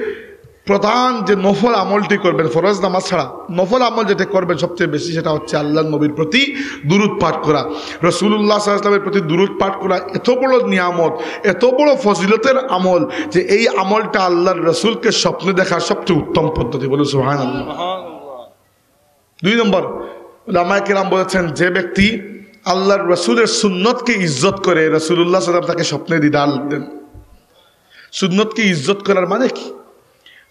প্রধান যে নফল আমলটি করবেন, ফরজ নামাজ ছাড়া নফল আমল যেটা করবেন সবচেয়ে বেশি, সেটা হচ্ছে আল্লাহর নবীর প্রতি দুরূদ পাঠ করা। রাসূলুল্লাহ সাল্লাল্লাহু আলাইহি ওয়াসাল্লামের প্রতি দুরূদ পাঠ করা এত বড় নিয়ামত, এত বড় ফজিলতের আমল, যে এই আমলটা আল্লাহর রাসূলকে স্বপ্নে দেখার সবচেয়ে উত্তম পদ্ধতি। বলুন সুবহানাল্লাহ। 2 নম্বর, উলামায়ে কেরাম বলেছেন, যে ব্যক্তি আল্লাহর রাসূলের সুন্নতকে ইজ্জত করে, রাসূলুল্লাহ সাল্লাল্লাহু আলাইহি ওয়াসাল্লাম তাকে স্বপ্নে দিদার দেন। সুন্নতকে ইজ্জত করার মানে কি?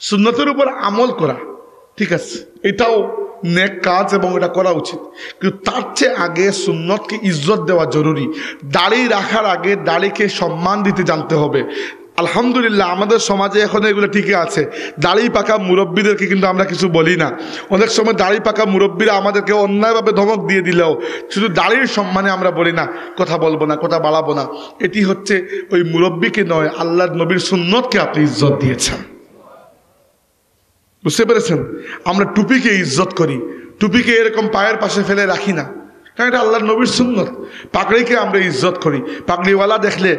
সুন্নতের উপর আমল করা, ঠিক আছে, এটাও নেক কাজ এবং এটা করা উচিত, কিন্তু তার চেয়ে আগে সুন্নতকে ইজ্জত দেওয়া জরুরি। দাড়ি রাখার আগে দাড়িকে সম্মান দিতে জানতে হবে। আলহামদুলিল্লাহ আমাদের সমাজে এখন এগুলো ঠিকই আছে। দাড়ি পাকা মুরব্বীদেরকে কিন্তু আমরা কিছু বলি না। অনেক সময় দাড়ি পাকা মুরব্বীরা আমাদেরকে অন্যায়ভাবে ধমক দিয়ে দিলেও শুধু দাড়ির সম্মানে আমরা বলি না, কথা বলবো না, কথা বাড়াবো না। এটি হচ্ছে ওই মুরব্বীকে নয়, আল্লাহর নবীর সুন্নতকে আপনি ইজ্জত দিয়েছেন। বুঝতে পেরেছেন? আমরা টুপিকে ইজ্জত করি, টুপিকে এরকম পায়ের পাশে ফেলে রাখি না, কারণ এটা আল্লাহর নবীর সুন্নত। পাগড়িকে আমরা ইজ্জত করি, পাগড়িওয়ালা দেখলে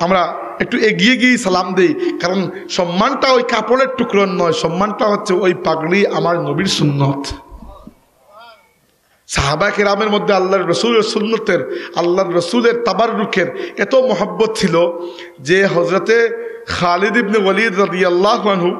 আমরা একটু এগিয়ে গিয়ে সালাম দেই, কারণ সম্মানটা ওই কাপড়ের টুকরোর নয়, সম্মানটা হচ্ছে ওই পাগড়ি আমার নবীর সুন্নত। সাহাবা কেরামের মধ্যে আল্লাহর রসুলের সুন্নতের, আল্লাহর রসুলের তাবাররুকের এত মহব্বত ছিল যে হজরতে খালিদ ইবনে ওয়ালিদ রাদিয়াল্লাহু আনহু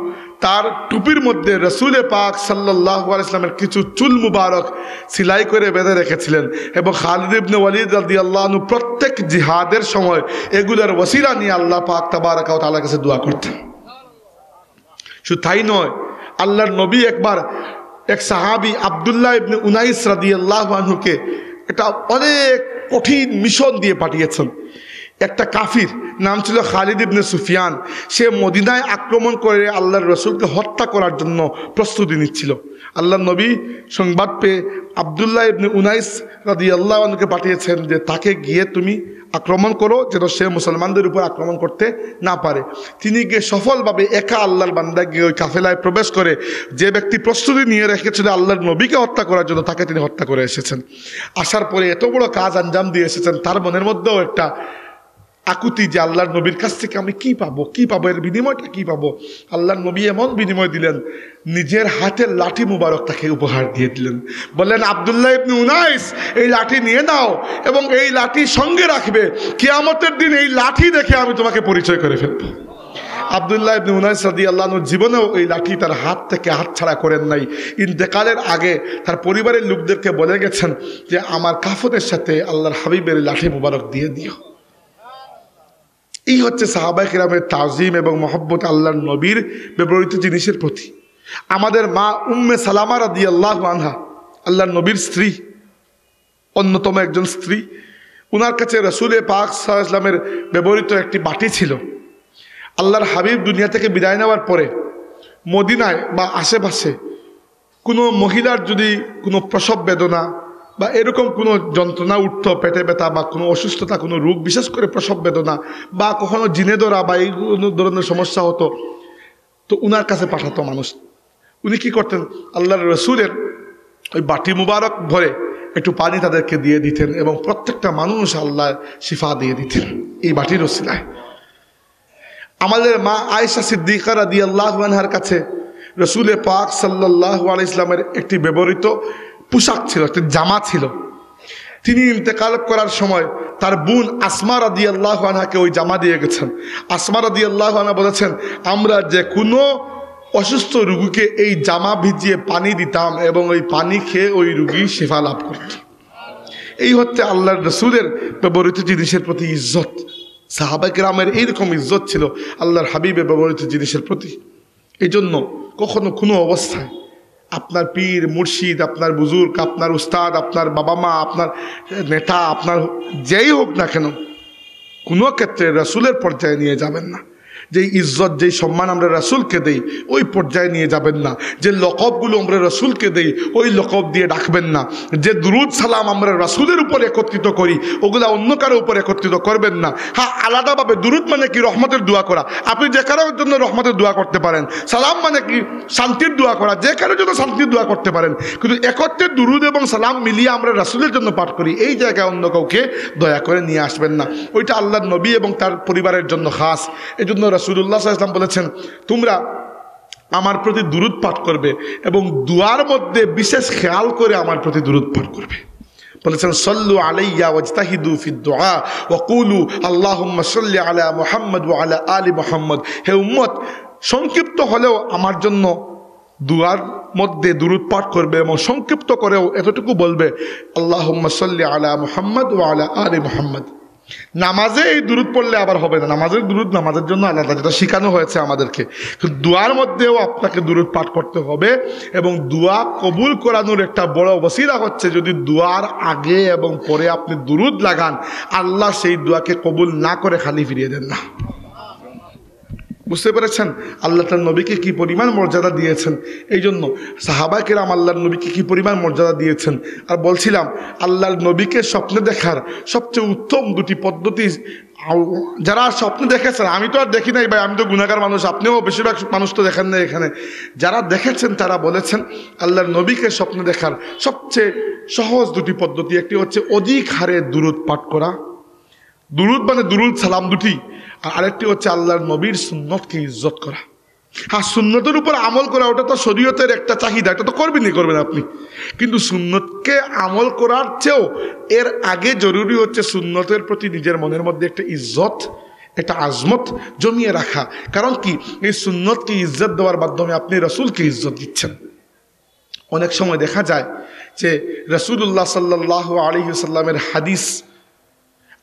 তার টুপির মধ্যে রসুলে পাক সাল্লাল্লাহু আলাইহি ওয়াসাল্লামের কিছু চুল মুবারক সেলাই করে বেঁধে রেখেছিলেন, এবং খালিদ ইবনে ওয়ালিদ রাদিয়াল্লাহু আনহু প্রত্যেক জিহাদের সময় এগুলোর ওসিলা নিয়ে আল্লাহ পাক তাবারাকা ওয়া তাআলার কাছে দোয়া করতেন। শুধু তাই নয়, আল্লাহর নবী একবার এক সাহাবী আব্দুল্লাহ ইবনে উনাইস রাদিয়াল্লাহু আনহুকে একটা অনেক কঠিন মিশন দিয়ে পাঠিয়েছেন। একটা কাফির নাম ছিল খালিদ ইবনে সুফিয়ান, সে মদিনায় আক্রমণ করে আল্লাহর রসুলকে হত্যা করার জন্য প্রস্তুতি নিচ্ছিল। আল্লাহর নবী সংবাদ পেয়ে আব্দুল্লাহ ইবনে উনাইস রাদিয়াল্লাহু আনহুকে পাঠিয়েছেন যে তাকে গিয়ে তুমি আক্রমণ করো, যেন সে মুসলমানদের উপর আক্রমণ করতে না পারে। তিনি গিয়ে সফলভাবে একা আল্লাহর বান্দা গিয়ে ওই কাফেলায় প্রবেশ করে যে ব্যক্তি প্রস্তুতি নিয়ে রেখেছিল আল্লাহর নবীকে হত্যা করার জন্য, তাকে তিনি হত্যা করে এসেছেন। আসার পরে এত বড় কাজ আঞ্জাম দিয়ে এসেছেন, তার মনের মধ্যেও একটা আকুতি যে আল্লাহর নবীর কাছ থেকে আমি কি পাবো এর বিনিময়টা কি পাবো। আল্লাহর নবী এমন বিনিময় দিলেন, নিজের হাতের লাঠি মুবারক তাকে উপহার দিয়ে দিলেন। বললেন, আব্দুল্লাহ ইবনে উনাইস, এই লাঠি নিয়ে নাও এবং এই লাঠি সঙ্গে রাখবে, কিয়ামতের দিন এই লাঠি দেখে আমি তোমাকে পরিচয় করে ফেলবো। আব্দুল্লাহ ইবনে উনাইস রাদিয়াল্লাহু আনহু জীবনেও এই লাঠি তার হাত থেকে হাতছাড়া করেন নাই। ইন্তেকালের আগে তার পরিবারের লোকদেরকে বলে গেছেন যে আমার কাফনের সাথে আল্লাহর হাবিবের লাঠি মুবারক দিয়ে দিও। এই হচ্ছে সাহাবায়ে কেরামের তাজিম এবং মহব্বত আল্লাহর নবীর ব্যবহৃত জিনিসের প্রতি। আমাদের মা উম্মে সালামা রাদিয়াল্লাহু আনহা, আল্লাহর নবীর স্ত্রী, অন্যতম একজন স্ত্রী, উনার কাছে রাসূলে পাক সাল্লাল্লাহু আলাইহি ওয়াসাল্লামের ব্যবহৃত একটি বাটি ছিল। আল্লাহর হাবিব দুনিয়া থেকে বিদায় নেওয়ার পরে মদিনায় বা আশেপাশে কোনো মহিলার যদি কোনো প্রসব বেদনা বা এরকম কোনো যন্ত্রণা উঠতো, পেটে ব্যথা বা কোনো অসুস্থতা, কোনো রোগ, বিশেষ করে প্রসব বেদনা বা কখনো জিনে ধরা বা এই ধরনের সমস্যা হতো, তো উনার কাছে পাঠাতো মানুষ। উনি কি করতেন, আল্লাহর রসুলের ওই বাটি মুবারক ভরে একটু পানি তাদেরকে দিয়ে দিতেন এবং প্রত্যেকটা মানুষ আল্লাহ শিফা দিয়ে দিতেন এই বাটির ওসিলায়। আমাদের মা আয়েশা সিদ্দিকা রাদিয়াল্লাহু আনহার কাছে রসুলে পাক সাল্লাল্লাহু আলাইহি ওয়াসাল্লামের একটি ব্যবহৃত পোশাক ছিল, একটি জামা ছিল। তিনি ইন্তেকাল করার সময় তার বোন আসমা রাদিয়াল্লাহু আনহাকে ওই জামা দিয়ে গেছেন। আসমা রাদিয়াল্লাহু আনহা বলেছেন, আমরা যে কোনো অসুস্থ রোগীকে এই জামা ভিজিয়ে পানি দিতাম এবং ওই পানি খেয়ে ওই রোগী শিফা লাভ করত। এই হচ্ছে আল্লাহর রসুলের ব্যবহৃত জিনিসের প্রতি ইজ্জত। সাহাবায়ে কেরামের এইরকম ইজ্জত ছিল আল্লাহর হাবিবের ব্যবহৃত জিনিসের প্রতি। এই জন্য কখনো কোনো অবস্থায় আপনার পীর মুর্শিদ, আপনার বুজুর্গ, আপনার উস্তাদ, আপনার বাবা মা, আপনার নেতা, আপনার যেই হোক না কেন, কোনো ক্ষেত্রে রাসূলের পর্যায়ে নিয়ে যাবেন না। যেই ইজ্জত, যেই সম্মান আমরা রাসূলকে দেই ওই পর্যায়ে নিয়ে যাবেন না। যে লকবগুলো আমরা রাসূলকে দেই ওই লকব দিয়ে ডাকবেন না। যে দুরুদ সালাম আমরা রাসূলের উপর একত্রিত করি ওগুলা অন্য কারো উপর একত্রিত করবেন না। হ্যাঁ, আলাদাভাবে দুরুদ মানে কি রহমতের দোয়া করা, আপনি যে কারোর জন্য রহমতের দোয়া করতে পারেন। সালাম মানে কি শান্তির দোয়া করা, যে কারোর জন্য শান্তির দোয়া করতে পারেন। কিন্তু একত্রে দুরুদ এবং সালাম মিলিয়ে আমরা রাসূলের জন্য পাঠ করি, এই জায়গায় অন্য কাউকে দয়া করে নিয়ে আসবেন না। ওইটা আল্লাহর নবী এবং তার পরিবারের জন্য খাস। এই জন্য রাসূলুল্লাহ সাল্লাল্লাহু আলাইহি ওয়াসাল্লাম বলেছেন, তোমরা আমার প্রতি দুরুদ পাঠ করবে এবং দুয়ার মধ্যে বিশেষ খেয়াল করে আমার প্রতি দুরুদ পাঠ করবে। বলেছেন, সাল্লু আলাইয়া ওয়াজতাহিদু ফিদ দুআ ওয়া কুলু আল্লাহুম্মা সাল্লি আলা মুহাম্মদ ওয়া আলা আলি মুহাম্মদ। হে উম্মত, সংক্ষিপ্ত হলেও আমার জন্য দুয়ার মধ্যে দুরুদ পাঠ করবে এবং সংক্ষিপ্ত করেও এতটুকু বলবে, আল্লাহুম্মা সাল্লি আলা মুহাম্মদ ওয়া আলা আলি মুহাম্মদ। নামাজে এই দুরুদ পড়লে আবার হবে না, নামাজের দুরুদ নামাজের জন্য আলাদা, যেটা শেখানো হয়েছে আমাদেরকে। কিন্তু দুয়ার মধ্যেও আপনাকে দুরুদ পাঠ করতে হবে এবং দুয়া কবুল করানোর একটা বড় ওসিলা হচ্ছে যদি দুয়ার আগে এবং পরে আপনি দুরুদ লাগান, আল্লাহ সেই দুয়াকে কবুল না করে খালি ফিরিয়ে দেন না। বুঝতে পেরেছেন আল্লাহ তার নবীকে কি পরিমাণ মর্যাদা দিয়েছেন। এই জন্য সাহাবায়ে কেরাম আল্লাহর নবীকে কি পরিমাণ মর্যাদা দিয়েছেন। আর বলছিলাম, আল্লাহর নবীকে স্বপ্নে দেখার সবচেয়ে উত্তম দুটি পদ্ধতি, যারা স্বপ্নে দেখেছেন, আমি তো আর দেখি নাই ভাই, আমি তো গুনাহগার মানুষ, আপনিও বেশিরভাগ মানুষ তো দেখেন না এখানে, যারা দেখেছেন তারা বলেছেন আল্লাহর নবীকে স্বপ্নে দেখার সবচেয়ে সহজ দুটি পদ্ধতি, একটি হচ্ছে অধিক হারে দুরুদ পাঠ করা, দুরুদ মানে দুরুদ সালাম দুটি, আর আরেকটি হচ্ছে আল্লাহর নবীর সুন্নতকে ইজ্জত করা। হ্যাঁ, সুন্নতের উপর আমল করা ওটা তো শরীয়তের একটা চাহিদা, এটা তো করবেন আপনি। কিন্তু সুন্নতকে আমল করার চেয়েও এর আগে জরুরি হচ্ছে সুন্নতের প্রতি নিজের মনের মধ্যে একটা ইজ্জত, একটা আজমত জমিয়ে রাখা। কারণ কি, এই সুন্নতকে ইজ্জত দেওয়ার মাধ্যমে আপনি রাসূলকে ইজ্জত দিচ্ছেন। অনেক সময় দেখা যায় যে রাসূলুল্লাহ সাল্লাল্লাহু আলাইহি ওয়াসাল্লামের হাদিস,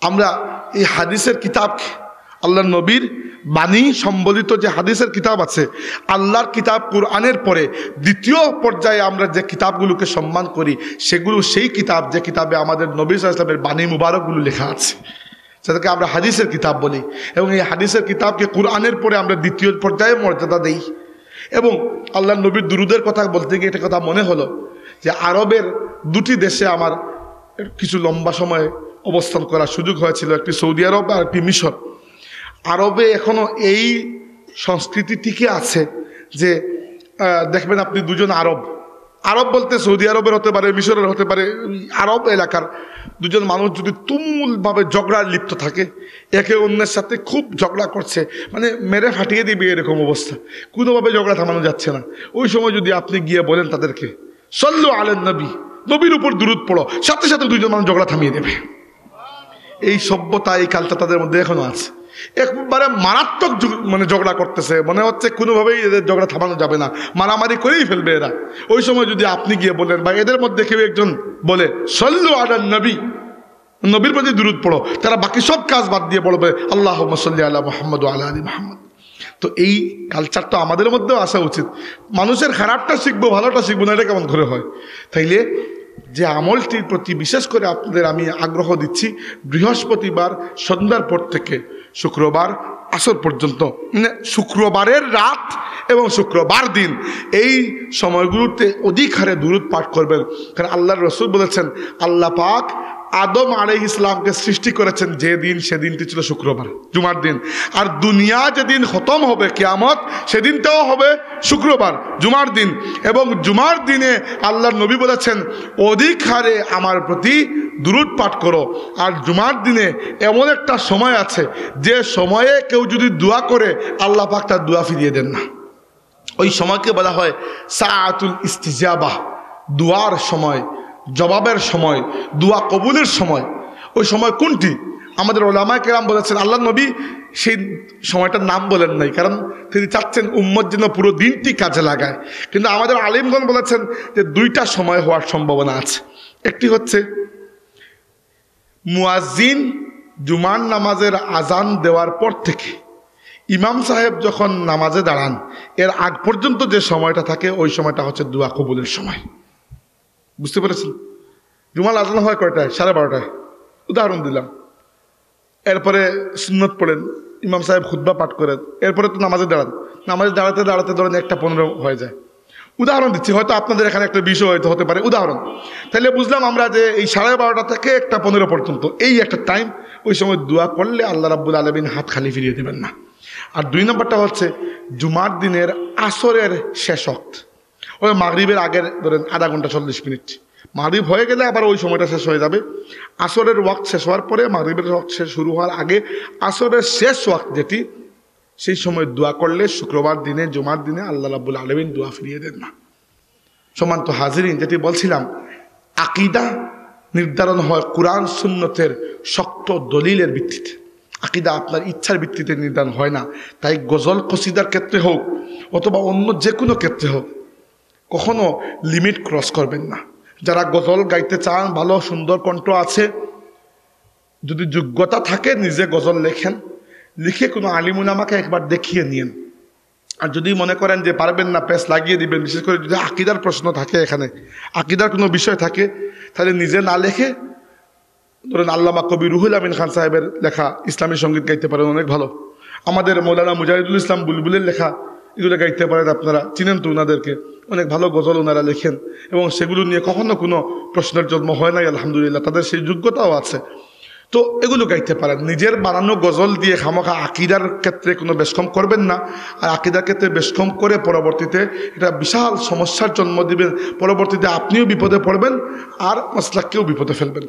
আমরা এই হাদিসের কিতাব, আল্লাহর নবীর বাণী সম্বলিত যে হাদিসের কিতাব আছে, আল্লাহর কিতাব কুরআনের পরে দ্বিতীয় পর্যায়ে আমরা যে কিতাবগুলোকে সম্মান করি সেগুলো সেই কিতাব যে কিতাবে আমাদের নবী সাল্লাল্লাহু আলাইহি ওয়াসাল্লামের বাণী মুবারকগুলো লেখা আছে, সেটাকে আমরা হাদিসের কিতাব বলি। এবং এই হাদিসের কিতাবকে কুরআনের পরে আমরা দ্বিতীয় পর্যায়ে মর্যাদা দেই। এবং আল্লাহর নবীর দুরুদের কথা বলতে গিয়ে একটা কথা মনে হলো যে আরবের দুটি দেশে আমার কিছু লম্বা সময় অবস্থান করার সুযোগ হয়েছিল, একটি সৌদি আরব আর একটি মিশর। আরবে এখনো এই সংস্কৃতি টিকে আছে যে দেখবেন আপনি দুজন আরব আরব বলতে সৌদি আরবের হতে পারে, মিশরের হতে পারে, আরব এলাকার দুজন মানুষ যদি তুমুলভাবে ঝগড়ায় লিপ্ত থাকে, একে অন্যের সাথে খুব ঝগড়া করছে, মানে মেরে ফাটিয়ে দিবে এরকম অবস্থা, কোনোভাবে ঝগড়া থামানো যাচ্ছে না, ওই সময় যদি আপনি গিয়ে বলেন তাদেরকে সল্লু আলেন নবী, নবীর উপর দুরূদ পড়ো, সাথে সাথে দুইজন মানুষ ঝগড়া থামিয়ে দেবে। এই সভ্যতা, এই কালটা তাদের মধ্যে এখনো আছে। একবারে মারাত্মক মানে ঝগড়া করতেছে, মনে হচ্ছে কোনোভাবেই এদের ঝগড়া থামানো যাবে না, মারামারি করেই ফেলবে এরা। ওই সময় যদি আপনি গিয়ে বলেন, বা এদের মধ্যে কেউ একজন বলে সল্লু আলান নবী, নবীর প্রতি দুরূদ পড়ো, তারা বাকি সব কাজ বাদ দিয়ে বলবে আল্লাহুম্মা সাল্লি আলা মুহাম্মদ ওয়া আলা আলি মুহাম্মদ। তো এই কালচারটা আমাদের মধ্যেও আসা উচিত। মানুষের খারাপটা শিখবো, ভালোটা শিখবো না, এটা কেমন করে হয়? তাইলে যে আমলটির প্রতি বিশেষ করে আপনাদের আমি আগ্রহ দিচ্ছি, বৃহস্পতিবার সন্ধ্যার পর থেকে শুক্রবার আসর পর্যন্ত, মানে শুক্রবারের রাত এবং শুক্রবার দিন, এই সময়গুলোতে অধিক হারে দুরূদ পাঠ করবেন। কারণ আল্লাহর রাসূল বলেছেন, আল্লাহ পাক আদম আলাইহিস ইসলামকে সৃষ্টি করেছেন যে দিন, সেদিনটি ছিল শুক্রবার, জুমার দিন। আর দুনিয়া যেদিন খতম হবে কিয়ামত, সেদিনটাও হবে শুক্রবার, জুমার দিন। এবং জুমার দিনে আল্লাহর নবী বলেছেন, অধিক হারে আমার প্রতি দুরূদ পাঠ করো। আর জুমার দিনে এমন একটা সময় আছে, যে সময়ে কেউ যদি দোয়া করে আল্লাহ পাক তার দোয়া ফিরিয়ে দেন না। ওই সময়কে বলা হয় সাআতুল ইস্তিজাবাহ, দোয়ার সময়, জবাবের সময়, দোয়া কবুলের সময়। ওই সময় কোনটি? আমাদের ওলামায়ে কেরাম বলেছেন, আল্লাহ নবী সেই সময়টার নাম বলেন নাই, কারণ তিনি চাচ্ছেন উম্মত যেন পুরো দিনটি কাজে লাগায়। কিন্তু আমাদের আলিমগণ বলেছেন যে দুইটা সময় হওয়ার সম্ভাবনা আছে। একটি হচ্ছে মুয়াজ্জিন জুমার নামাজের আজান দেওয়ার পর থেকে ইমাম সাহেব যখন নামাজে দাঁড়ান, এর আগ পর্যন্ত যে সময়টা থাকে, ওই সময়টা হচ্ছে দোয়া কবুলের সময়। বুঝতে পেরেছেন? জুমার আজান হয় কয়টায়? 12:30টায়, উদাহরণ দিলাম। এরপরে সুন্নত পড়েন, ইমাম সাহেব খুতবা পাঠ করেন, এরপরে তো নামাজে দাঁড়ান, নামাজে দাঁড়াতে দাঁড়াতে ধরেন 1:15 হয়ে যায়। উদাহরণ দিচ্ছি, হয়তো আপনাদের এখানে একটা বিষয় হয়তো হতে পারে, উদাহরণ। তাহলে বুঝলাম আমরা যে এই 12:30 থেকে 1:15 পর্যন্ত এই একটা টাইম, ওই সময় দোয়া করলে আল্লাহ রাব্বুল আলামিন হাত খালি ফিরিয়ে দেবেন না। আর 2 নম্বরটা হচ্ছে জুমার দিনের আসরের শেষ ওয়াক্ত, ওই মাগরিবের আগের ধরেন আধা ঘন্টা 40 মিনিট, মাগরিব হয়ে গেলে আবার ওই সময়টা শেষ হয়ে যাবে। আসরের ওয়াক্ত শেষ হওয়ার পরে মাগরিবের ওয়াক্ত শুরু হওয়ার আগে আসরের শেষ ওয়াক্ত যেটি, সেই সময় দোয়া করলে শুক্রবার দিনে, জুমার দিনে আল্লাহ রাব্বুল আলামিন দোয়া ফিরিয়ে দেন না। সম্মানিত হাজিরিন, যেটি বলছিলাম, আকীদা নির্ধারণ হয় কুরআন সুন্নতের শক্ত দলিলের ভিত্তিতে। আকীদা আপনার ইচ্ছার ভিত্তিতে নির্ধারণ হয় না। তাই গজল কসিদার ক্ষেত্রে হোক অথবা অন্য যে কোনো ক্ষেত্রে হোক, কখনো লিমিট ক্রস করবেন না। যারা গজল গাইতে চান, ভালো সুন্দর কণ্ঠ আছে, যদি যোগ্যতা থাকে নিজে গজল লেখেন, লিখে কোনো আলিমুলামাকে একবার দেখিয়ে নিন। আর যদি মনে করেন যে পারবেন না, পেস লাগিয়ে দিবেন, বিশেষ করে যদি আকীদার প্রশ্ন থাকে, এখানে আকীদার কোনো বিষয় থাকে, তাহলে নিজে না লেখে ধরেন আল্লামা কবি রুহুল আমিন খান সাহেবের লেখা ইসলামী সঙ্গীত গাইতে পারেন, অনেক ভালো। আমাদের মৌলানা মুজাহিদুল ইসলাম বুলবুলের লেখা, এগুলো গাইতে পারেন, আপনারা চিনেন তো ওনাদেরকে, অনেক ভালো গজল ওনারা লেখেন, এবং সেগুলো নিয়ে কখনো কোনো প্রশ্নের জন্ম হয় নাই, আলহামদুলিল্লাহ, তাদের সেই যোগ্যতাও আছে। তো এগুলো গাইতে পারেন। নিজের বানানো গজল দিয়ে খামোখা আকীদার ক্ষেত্রে কোনো বেশকম করবেন না। আর আকীদার ক্ষেত্রে বেশকম করে পরবর্তীতে এটা বিশাল সমস্যার জন্ম দিবেন, পরবর্তীতে আপনিও বিপদে পড়বেন আর মাসলাককেও বিপদে ফেলবেন।